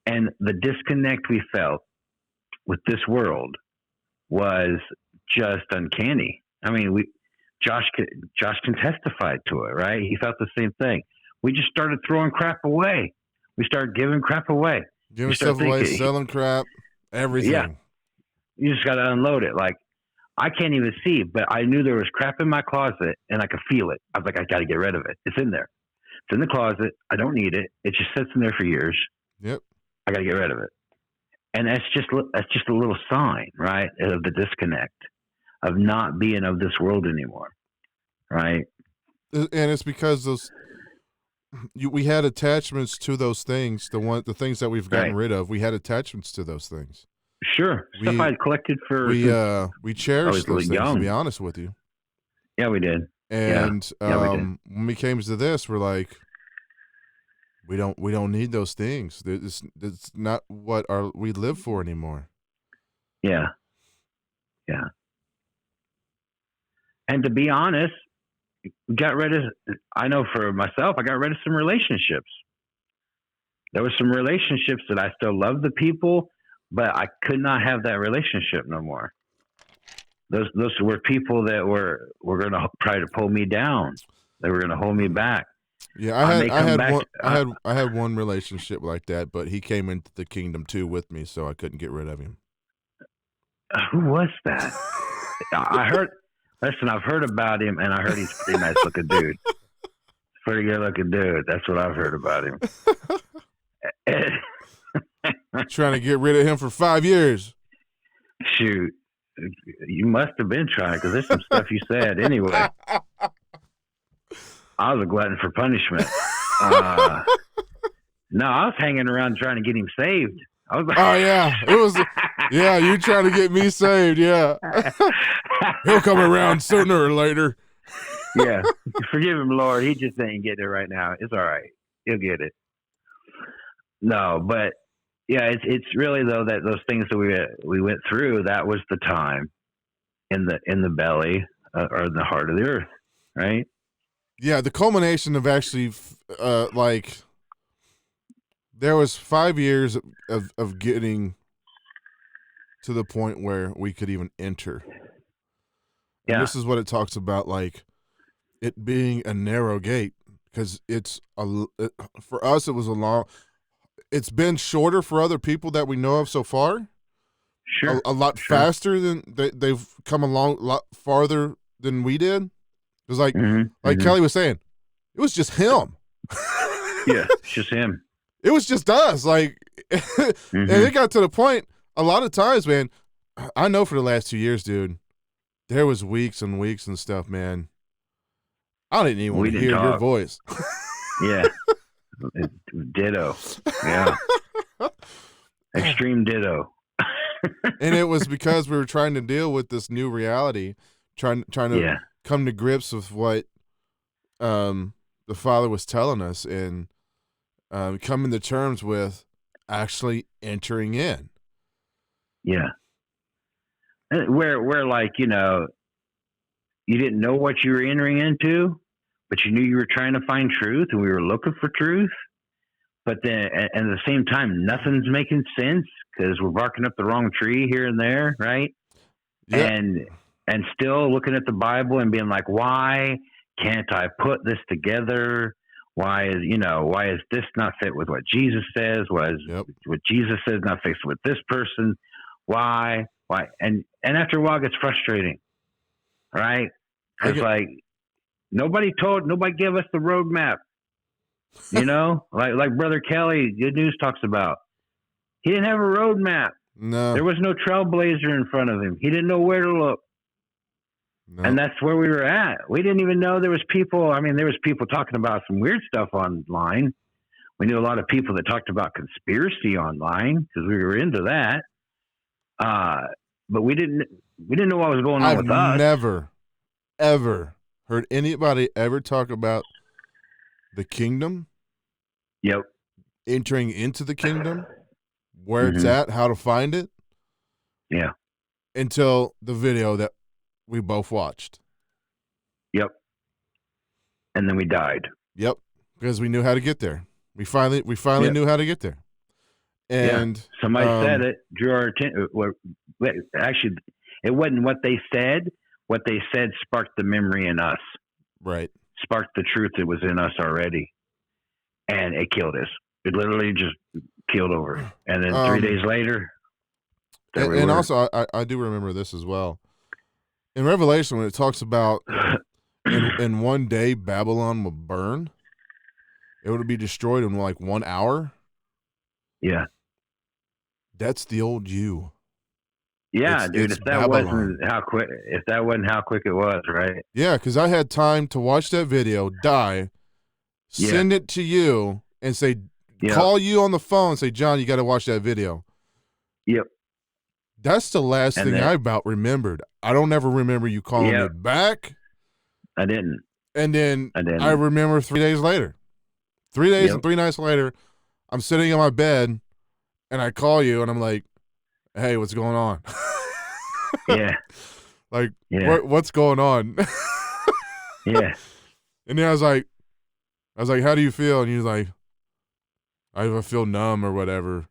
And the disconnect we felt with this world was just uncanny. I mean, Josh can testify to it, right? He felt the same thing. We just started throwing crap away. We started giving crap away. Giving stuff away, selling crap, everything. Yeah, you just got to unload it. Like, I can't even see, but I knew there was crap in my closet, and I could feel it. I was like, I got to get rid of it. It's in there. It's in the closet. I don't need it. It just sits in there for years. Yep. I got to get rid of it. And that's just a little sign, right, of the disconnect, of not being of this world anymore, right? And it's because we had attachments to those things. The things that we've gotten rid of, we had attachments to those things. Sure, stuff I had collected for. We cherished those things. To be honest with you. Yeah, we did. And we did. when we came to this, we're like, we don't need those things. It's not what we live for anymore. Yeah. And to be honest, I know for myself, I got rid of some relationships. There were some relationships that I still loved the people, but I could not have that relationship no more. Those were people that were going to try to pull me down. They were going to hold me back. Yeah, I had one relationship like that, but he came into the kingdom too with me, so I couldn't get rid of him. Who was that? I've heard about him, and I heard he's a pretty nice looking dude. Pretty good looking dude. That's what I've heard about him. Trying to get rid of him for 5 years. Shoot. You must have been trying, because there's some stuff you said anyway. I was a glutton for punishment. No, I was hanging around trying to get him saved. I was like, oh yeah, it was. Yeah, you trying to get me saved? Yeah, he'll come around sooner or later. Yeah, forgive him, Lord. He just ain't getting it right now. It's all right. He'll get it. No, but yeah, it's really though that those things that we went through, that was the time in the belly or in the heart of the earth, right? Yeah, the culmination of actually there was 5 years of getting to the point where we could even enter. And yeah. This is what it talks about, like it being a narrow gate, because for us it was a long. It's been shorter for other people that we know of so far. Sure, a lot faster than they've come along, a lot farther than we did. It was like Kelly was saying, it was just him. Yeah, it's just him. It was just us. Like, and it got to the point, a lot of times, man, I know for the last 2 years, dude, there was weeks and weeks and stuff, man. I didn't even want to hear your voice. Yeah. Ditto. Yeah. Extreme ditto. And it was because we were trying to deal with this new reality, trying to come to grips with what the Father was telling us, and coming to terms with actually entering in. Yeah. Where like, you didn't know what you were entering into, but you knew you were trying to find truth, and we were looking for truth. But then at the same time, nothing's making sense because we're barking up the wrong tree here and there, right? Yeah. And still looking at the Bible and being like, why can't I put this together? Why is this not fit with what Jesus says? Why is what Jesus says not fixed with this person? Why? And after a while, it gets frustrating, right? It's like nobody gave us the roadmap. Like Brother Kelly, Good News talks about. He didn't have a roadmap. No, there was no trailblazer in front of him. He didn't know where to look. No. And that's where we were at. We didn't even know there was people. I mean, there was people talking about some weird stuff online. We knew a lot of people that talked about conspiracy online because we were into that. But we didn't know what was going on with us. I've never, ever heard anybody ever talk about the kingdom Yep. entering into the kingdom, where it's Mhm. at, how to find it, Yeah. until the video that we both watched. Yep. And then we died. Yep, because we knew how to get there. We finally Yep. knew how to get there. And Somebody said it, drew our attention. Actually, it wasn't what they said. What they said sparked the memory in us, right. sparked the truth that was in us already, and it killed us. It literally just killed over. And then 3 days later, there we and were. also I do remember this as well. In Revelation, when it talks about in one day Babylon will burn, it would be destroyed in like 1 hour. Yeah. That's the old you. Yeah, dude. It's If that Babylon. wasn't how quick it was, right? Yeah, because I had time to watch that video, die, send it to you, and say, call you on the phone and say, John, you got to watch that video. Yep. That's the last And thing then- I about remembered. I don't ever remember you calling me back. I didn't. And then I didn't. I remember 3 days later. 3 days and 3 nights later, I'm sitting in my bed, and I call you, and I'm like, hey, what's going on? Yeah. Like, what's going on? Yeah. And then I was like, how do you feel? And he was like, I feel numb or whatever.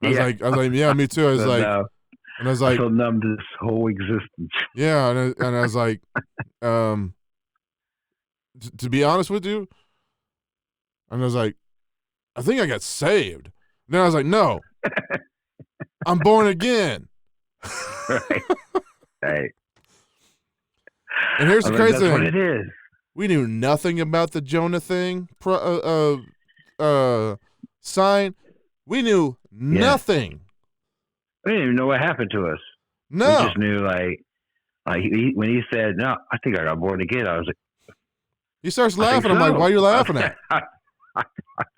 I was like, yeah, me too. I was like, and I was like, I feel numb to this whole existence. yeah, and I was like, to be honest with you, and I was like, I think I got saved. And then I was like, no, I'm born again. Right. Right. And here's the crazy thing. That's what it is. We knew nothing about the Jonah thing, sign. We knew nothing. We didn't even know what happened to us. No. We just knew, when he said, no, I think I got born again, I was like, he starts laughing. I'm like, why are you laughing at? I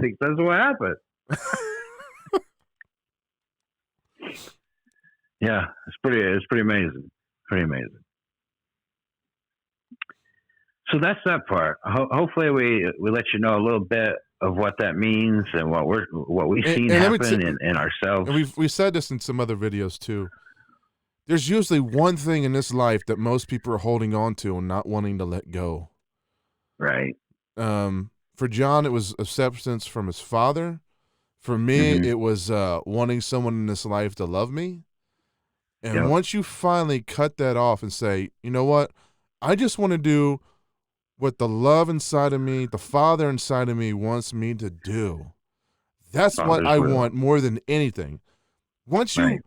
think that's what happened. Yeah, it's pretty amazing. Pretty amazing. So that's that part. Hopefully we let you know a little bit of what that means and what we've seen happen in ourselves. And we said this in some other videos too. There's usually one thing in this life that most people are holding on to and not wanting to let go. Right. For John, it was acceptance from his father. For me, it was wanting someone in this life to love me. And once you finally cut that off and say, you know what, I just want to do what the love inside of me, the Father inside of me wants me to do. That's what I want more than anything. Once you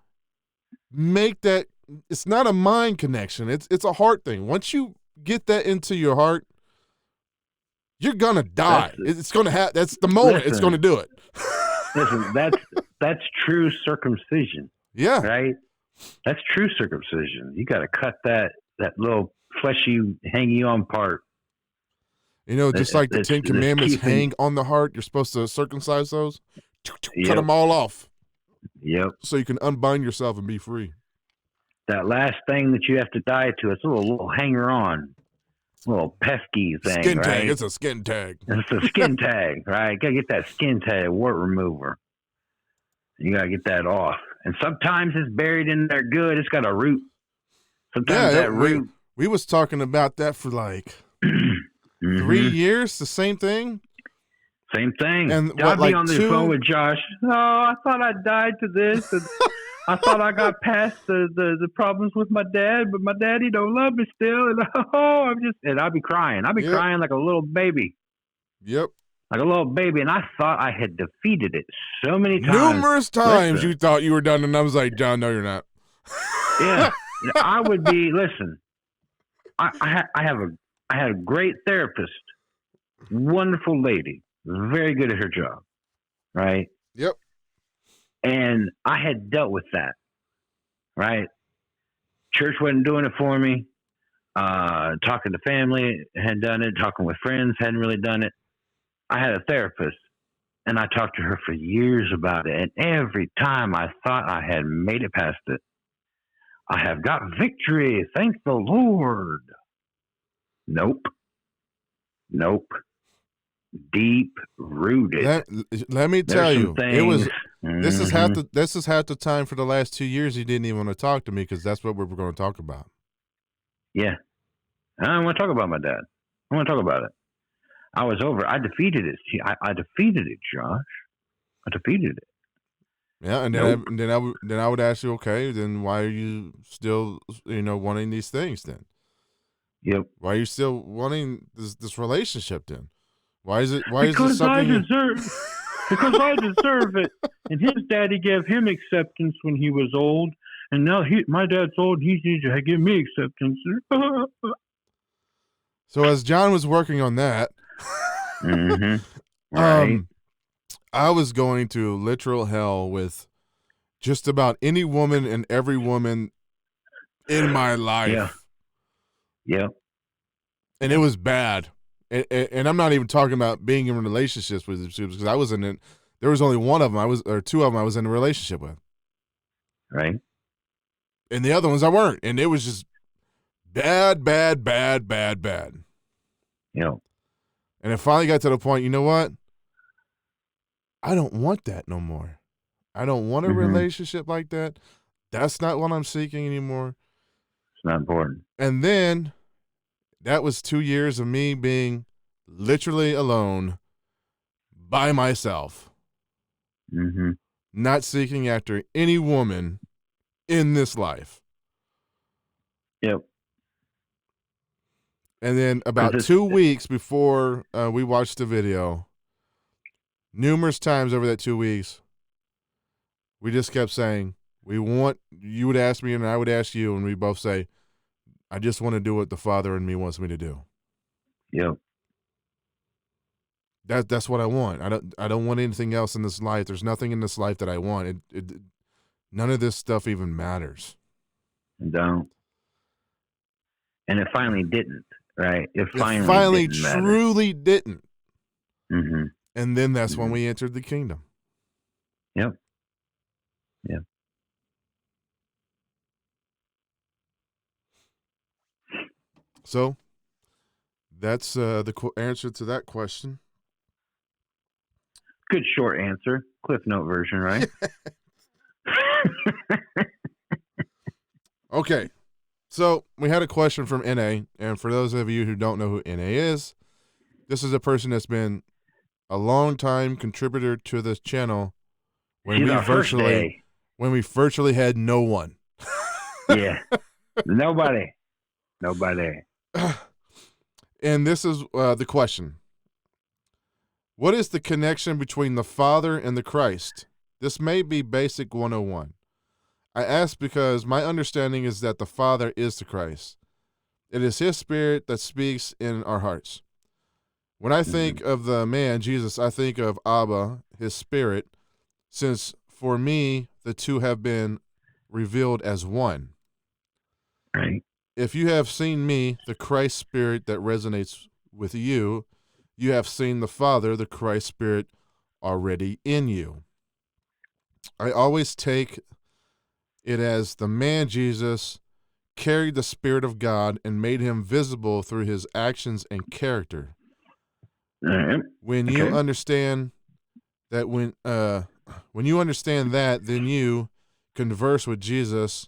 make that, it's not a mind connection. It's a heart thing. Once you get that into your heart, you're gonna die. It's gonna happen. That's the moment it's gonna do it. Listen, that's true circumcision. Yeah. Right? That's true circumcision. You got to cut that little fleshy, hangy on part. You know, just like the 10 Commandments hang on the heart, you're supposed to circumcise those. Cut them all off. Yep. So you can unbind yourself and be free. That last thing that you have to die to, it's a little hanger on, a little pesky thing. Skin right? tag. It's a skin tag. It's a skin tag, right? Got to get that skin tag, wart remover. You got to get that off. And sometimes it's buried in there good. It's got a root. Sometimes that root. We was talking about that for like 3 years, the same thing. Same thing. And I'd be on the phone with Josh. Oh, I thought I died to this. And I thought I got past the problems with my dad, but my daddy don't love me still. And I'd be crying. I'd be crying like a little baby. Yep. Like a little baby. And I thought I had defeated it so many times. Numerous times you thought you were done. And I was like, John, no, you're not. Yeah. I would be, listen, I had a great therapist, wonderful lady, very good at her job, right? Yep. And I had dealt with that, right? Church wasn't doing it for me. Talking to family hadn't done it. Talking with friends hadn't really done it. I had a therapist, and I talked to her for years about it. And every time I thought I had made it past it, I have got victory. Thank the Lord. Nope. deep rooted. Let me tell There's some you, things. it was. This is half Mhm. the time for the last 2 years he didn't even want to talk to me because that's what we were going to talk about. Yeah. I don't want to talk about my dad. I want to talk about it. I was over. I defeated it. I defeated it, Josh. I defeated it. Yeah, and Nope. then I would ask you, okay, then why are you still wanting these things then? Yep. Why are you still wanting this relationship then? Why is this Because I something? deserve. Because I deserve it. And his daddy gave him acceptance when he was old, and now my dad's old. He needs to give me acceptance. So as John was working on that, Mm-hmm. Right. I was going to literal hell with just about any woman and every woman in my Yeah. life, Yeah. and it was bad. And I'm not even talking about being in relationships with these people because I was in it. There was only one of them or two of them I was in a relationship with, Right. and the other ones I weren't. And it was just bad, bad, bad, bad, bad. Yeah. And it finally got to the point. You know what? I don't want that no more. I don't want a Mm-hmm. relationship like that. That's not what I'm seeking anymore. It's not important. And then that was 2 years of me being literally alone by myself, Mm-hmm. not seeking after any woman in this life. Yep. And then about Because 2 weeks before we watched the video, numerous times over that 2 weeks, we just kept saying, you would ask me and I would ask you, and we both say, I just want to do what the Father in me wants me to do. Yep. That's what I want. I don't want anything else in this life. There's nothing in this life that I want. None of this stuff even matters. Don't. And it finally didn't. Right. It It finally didn't matter. truly didn't. Mm-hmm. And then that's when Mhm. we entered the kingdom. Yep. Yep. So that's the answer to that question. Good short answer. Cliff Note version, right? Okay. So we had a question from NA, and for those of you who don't know who NA is, this is a person that's been a long time contributor to this channel when She's we our first day. virtually had no one. Yeah. Nobody. And this is the question. What is the connection between the Father and the Christ? This may be basic 101. I ask because my understanding is that the Father is the Christ. It is his spirit that speaks in our hearts. When I think of the man, Jesus, I think of Abba, his spirit, since for me, the two have been revealed as one. Right. If you have seen me, the Christ spirit that resonates with you, you have seen the Father, the Christ spirit already in you. I always take it as the man Jesus carried the Spirit of God and made him visible through his actions and character. All right. When you understand that, when you understand that, then you converse with Jesus.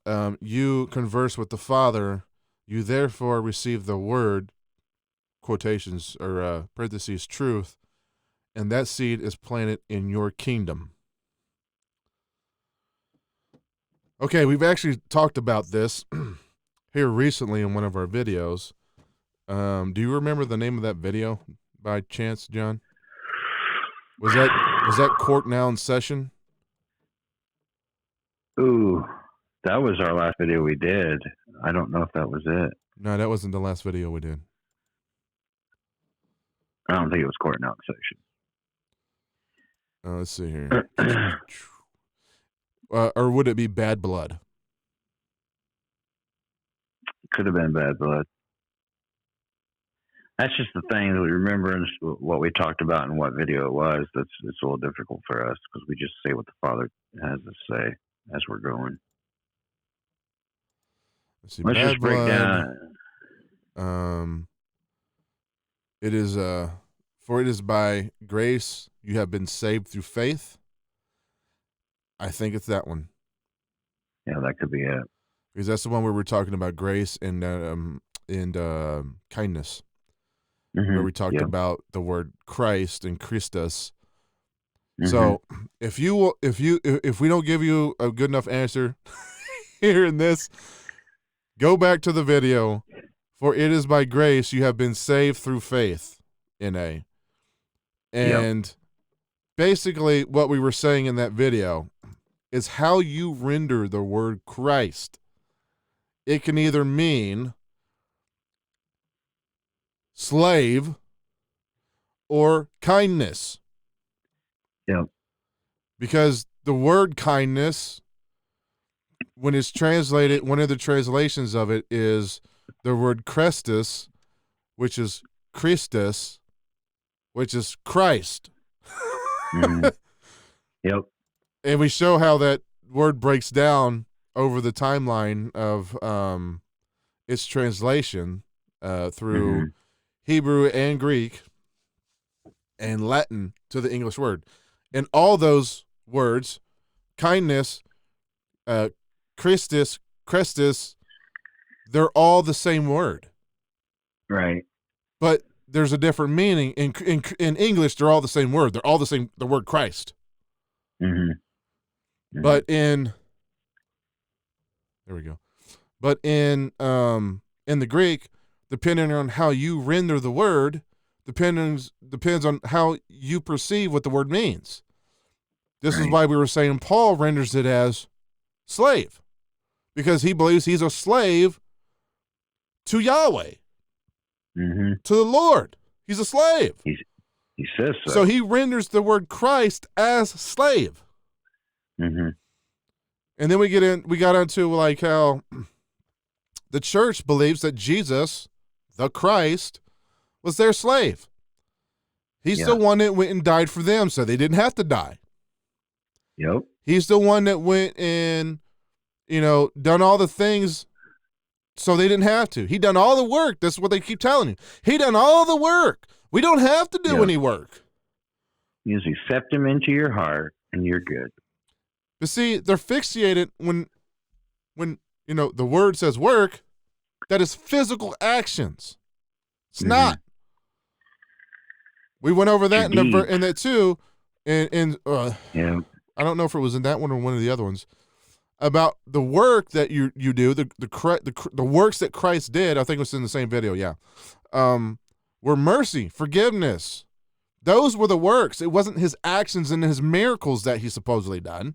You converse with the Father. You therefore receive the word, quotations or parentheses, truth, and that seed is planted in your kingdom. Okay, we've actually talked about this here recently in one of our videos. Do you remember the name of that video by chance, John? Was that court now in session? Ooh, that was our last video we did. I don't know if that was it. No, that wasn't the last video we did. I don't think it was court and out section. Let's see here. Or would it be Bad Blood? Could have been bad blood. That's just the thing that we remember and what we talked about and what video it was. It's a little difficult for us because we just say what the Father has to say as we're going. Let's see. Let's Bad just break Blood. down. It is For it is by grace you have been saved through faith. I think it's that one. Yeah, that could be it. Because that's the one where we're talking about grace and kindness. Where we talked about the word Christ and Christus. So if we don't give you a good enough answer here in this, go back to the video. For it is by grace you have been saved through faith. And basically what we were saying in that video is how you render the word Christ. It can either mean slave or kindness. Yep. Because the word kindness, when it's translated, one of the translations of it is the word Christus, which is Christus, which is Christ. Yep. And we show how that word breaks down over the timeline of its translation through Hebrew and Greek and Latin to the English word. And all those words, kindness, Christus, they're all the same word. Right. But there's a different meaning. In English, they're all the same word. They're all the same, the word Christ. But there we go. But in the Greek, depending on how you render the word, depends on how you perceive what the word means. This is why we were saying Paul renders it as slave, because he believes he's a slave to Yahweh, to the Lord. He's a slave. He says so. So he renders the word Christ as slave. And then we got into like how the church believes that Jesus, the Christ, was their slave. He's the one that went and died for them, so they didn't have to die. Yep. He's the one that went and, done all the things so they didn't have to. He done all the work. That's what they keep telling you. He done all the work. We don't have to do any work. You just accept him into your heart and you're good. But see, they're fixated when the word says work, that is physical actions. It's not. We went over that in that too, and I don't know if it was in that one or one of the other ones, about the work that you do, the works that Christ did. I think it was in the same video. Yeah, were mercy, forgiveness. Those were the works. It wasn't his actions and his miracles that he supposedly done.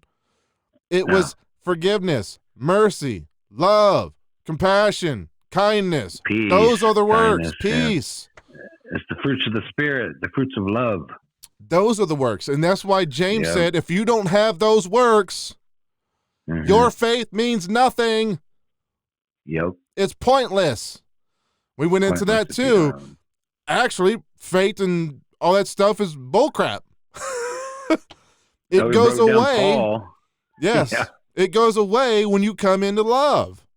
It was forgiveness, mercy, love, compassion, kindness. Peace, those are the works. Kindness, peace. It's the fruits of the Spirit, the fruits of love. Those are the works. And that's why James said, if you don't have those works, your faith means nothing. Yep. It's pointless. We went into that too. Actually, faith and all that stuff is bullcrap. It goes away. Yes. Yeah. It goes away when you come into love.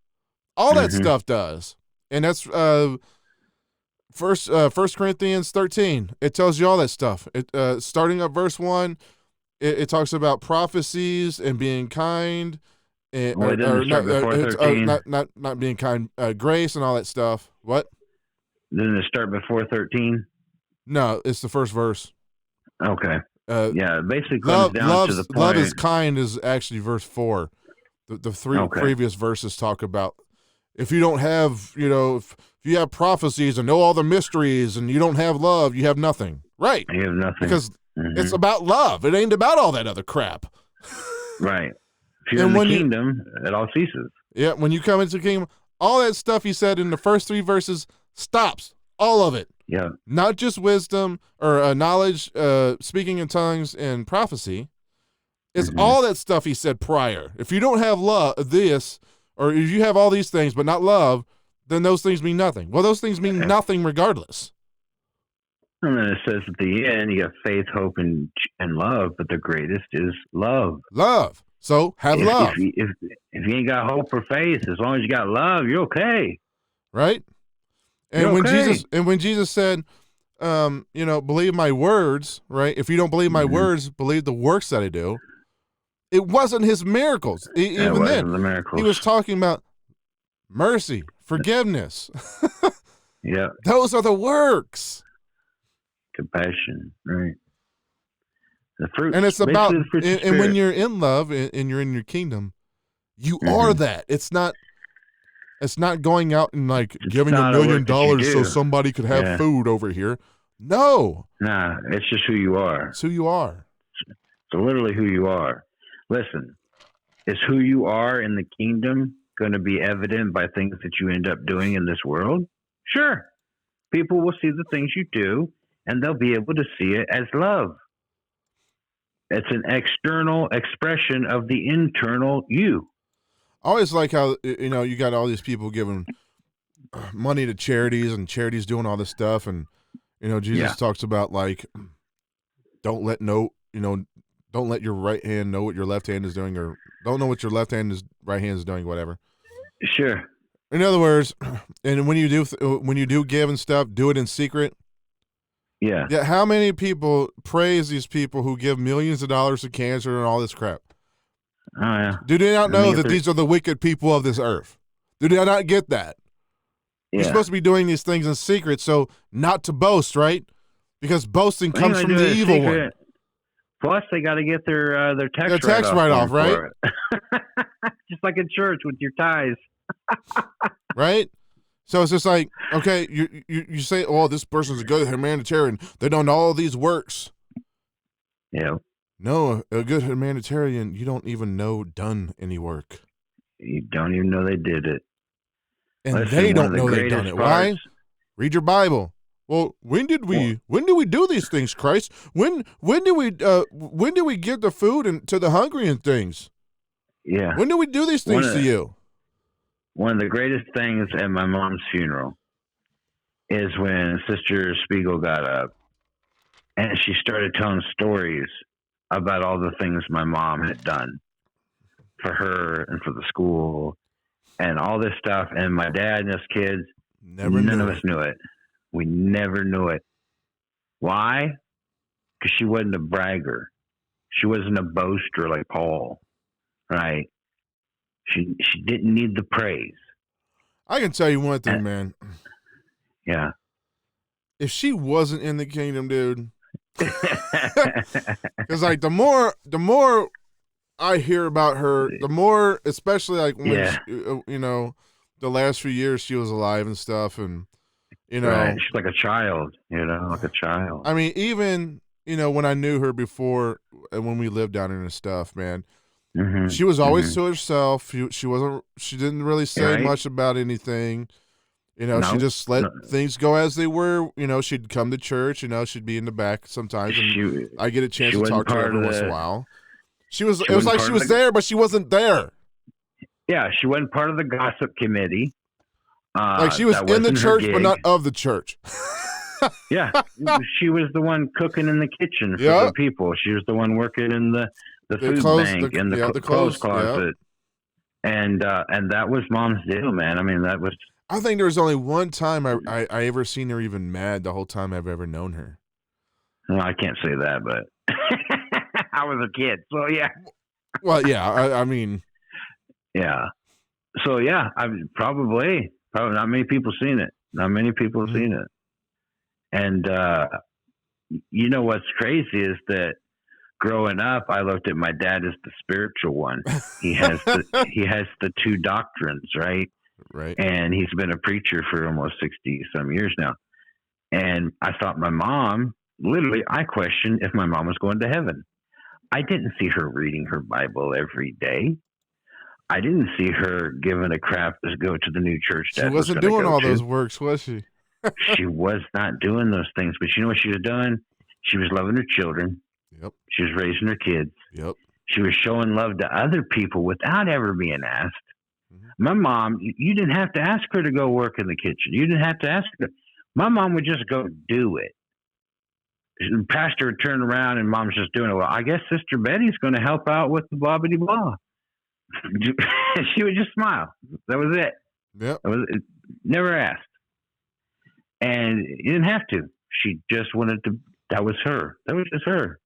All that stuff does. And that's First Corinthians 13. It tells you all that stuff. It starting at verse 1, it talks about prophecies and being kind, and not being kind, grace and all that stuff. What? Didn't it start before 13? No, it's the first verse. Okay. It basically comes down to the point. Love is kind is actually verse 4. The three previous verses talk about if you don't have, if you have prophecies and know all the mysteries and you don't have love, you have nothing. Right. You have nothing. Because it's about love. It ain't about all that other crap. Right. If you're in the kingdom, it all ceases. Yeah, when you come into the kingdom, all that stuff he said in the first 3 verses stops. All of it. Yeah. Not just wisdom or knowledge, speaking in tongues and prophecy. It's all that stuff he said prior. If you don't have love, or if you have all these things but not love, then those things mean nothing. Well, those things mean nothing regardless. And then it says at the end, you have faith, hope, and love, but the greatest is love. Love. So have love. If you ain't got hope or faith, as long as you got love, you're okay. Right? And when Jesus said, believe my words, right? If you don't believe my words, believe the works that I do. It wasn't his miracles. Even then, the miracles. he was talking about mercy, forgiveness. Yeah. Those are the works. Compassion, right? The fruit. And it's about, and when spirit. you're in love and you're in your kingdom, you are that. It's not going out and like giving $1 million so somebody could have food over here. No. Nah, it's just who you are. It's who you are. It's literally who you are. Listen, is who you are in the kingdom going to be evident by things that you end up doing in this world? Sure. People will see the things you do, and they'll be able to see it as love. It's an external expression of the internal you. I always like how, you got all these people giving money to charities and charities doing all this stuff. And, Jesus talks about like, don't let your right hand know what your left hand is doing, or don't know what your right hand is doing, whatever. Sure. In other words, and when you do give and stuff, do it in secret. Yeah. Yeah. How many people praise these people who give millions of dollars to cancer and all this crap? Oh, yeah. Do they not know that these are the wicked people of this earth? Do they not get that? Yeah. You're supposed to be doing these things in secret, so not to boast, right? Because boasting comes from the evil one. Plus, they got to get their tax write-off, right? Just like in church with your tithes. Right? So it's just like, okay, you say, oh, this person's a good humanitarian. They done all these works. Yeah. No, a good humanitarian, you don't even know done any work. You don't even know they did it. And they don't know they done it. Why? Read your Bible. Well, when did we do these things, Christ? When did we give the food to the hungry and things? Yeah. When did we do these things to you? One of the greatest things at my mom's funeral is when Sister Spiegel got up and she started telling stories about all the things my mom had done for her and for the school and all this stuff. And my dad and us kids, none of us knew it. We never knew it. Why? Because she wasn't a bragger. She wasn't a boaster like Paul, right? She didn't need the praise. I can tell you one thing, man. Yeah. If she wasn't in the kingdom, dude, because like the more I hear about her, the more, especially like when she, the last few years she was alive and stuff, and right. She's like a child, like a child. I mean, even when I knew her before, when we lived down there and stuff, man. Mm-hmm. She was always to herself. She didn't really say much about anything. She just let things go as they were. She'd come to church. She'd be in the back sometimes, and I get a chance to talk to her every once in a while. It was like she was there, but she wasn't there. Yeah, she wasn't part of the gossip committee. Like she was in the church, but not of the church. Yeah, she was the one cooking in the kitchen for the people. She was the one working in the food bank and the clothes closet. And that was Mom's deal, man. I mean, that was. I think there was only one time I ever seen her even mad the whole time I've ever known her. Well, I can't say that, but I was a kid, so yeah. Well, yeah, I mean. Yeah. So, yeah, probably not many people seen it. Not many people have seen it. And, what's crazy is that growing up, I looked at my dad as the spiritual one. He has the two doctrines, right? Right. And he's been a preacher for almost 60 some years now. And I thought my mom, literally, I questioned if my mom was going to heaven. I didn't see her reading her Bible every day. I didn't see her giving a crap to go to the new church. She wasn't doing all those works, was she? She was not doing those things. But you know what she was doing? She was loving her children. Yep. She was raising her kids. Yep. She was showing love to other people without ever being asked. Mm-hmm. My mom, you didn't have to ask her to go work in the kitchen. You didn't have to ask her. My mom would just go do it. The pastor would turn around and Mom's just doing it. Well, I guess Sister Betty's going to help out with the blah, blah, blah. She would just smile. That was it. Yep. Never asked. And you didn't have to. She just wanted to. That was her. That was just her.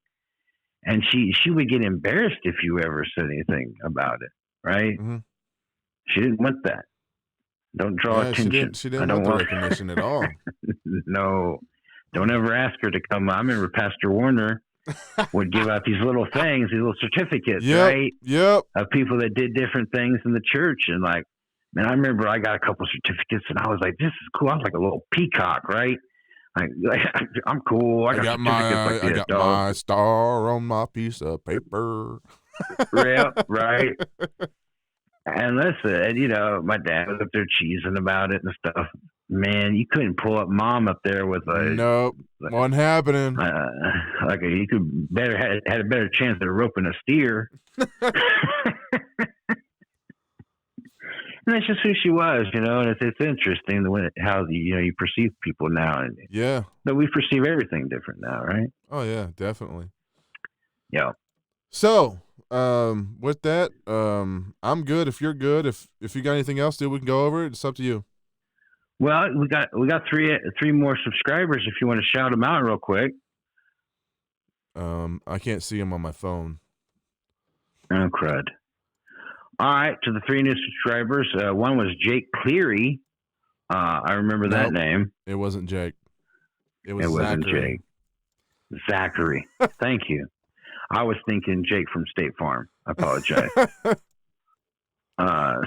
And she would get embarrassed if you ever said anything about it, right? Mm-hmm. She didn't want that. Don't draw Yeah, attention. she didn't want the recognition at all. No, don't ever ask her to come. I remember Pastor Warner would give out these little things, these little certificates, right? Yep. Of people that did different things in the church. And like, man, I remember I got a couple certificates and I was like, this is cool. I was like a little peacock, right? Like I'm cool. I got my star on my piece of paper. Yeah, right. And listen, and you know, my dad was up there cheesing about it and stuff. Man, you couldn't pull up mom up there with a nope, wasn't happening. You could had a better chance of roping a steer. And that's just who she was, you know. And it's interesting the way how you perceive people now, and yeah, but we perceive everything different now, right? Oh yeah, definitely. Yeah. So, with that, I'm good. If you're good, if you got anything else, dude, we can go over it. It's up to you. Well, we got three more subscribers. If you want to shout them out real quick. I can't see them on my phone. Oh crud! All right, to the three new subscribers. One was Jake Cleary. I remember that name. It wasn't Jake. It wasn't Zachary. Jake. Zachary. Thank you. I was thinking Jake from State Farm. I apologize.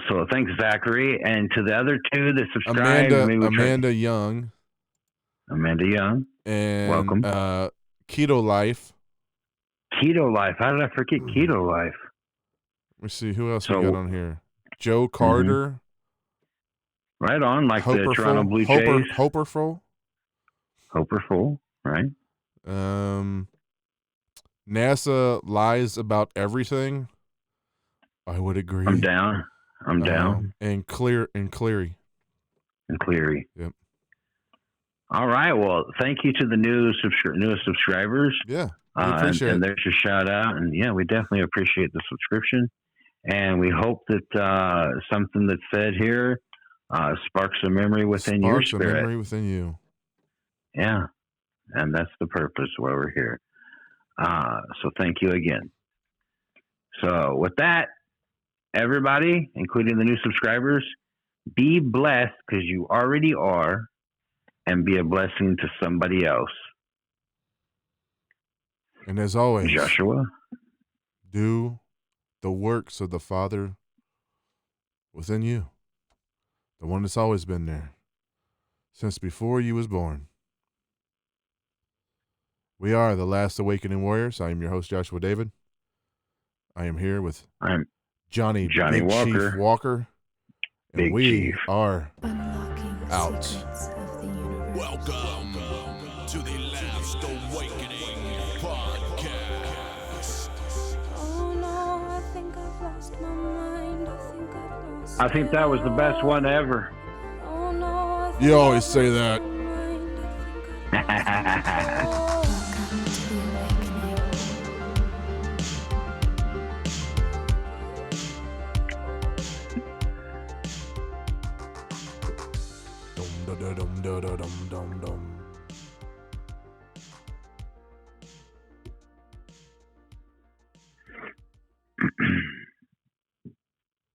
So thanks, Zachary. And to the other two that subscribed. Amanda Young. Amanda Young. And welcome. Keto Life. Keto Life. How did I forget Keto Life? Let me see. Who else we got on here? Joe Carter. Right on, like the Toronto Blue Jays. Hopperful, right? NASA lies about everything. I would agree. I'm down. And Cleary. Yep. All right. Well, thank you to the newest subscribers. Yeah. We appreciate and there's your shout out. And yeah, we definitely appreciate the subscription. And we hope that something that's said here sparks a memory within your spirit. Sparks a memory within you. Yeah. And that's the purpose why we're here. So thank you again. So with that, everybody, including the new subscribers, be blessed because you already are, and be a blessing to somebody else. And as always, Joshua, do the works of the Father within you, the one that's always been there since before you was born. We are the Last Awakening Warriors. I am your host, Joshua David. I am here with Johnny Big Walker. Chief Walker. And Big we Chief. are Unlocking the out. secrets of the universe. Welcome to the Last Awakening podcast. Oh no, I think I've lost my mind. I think that was the best one ever. Oh no, You always say that. Welcome to the awakening. Dum dum dum dum dum dum dum.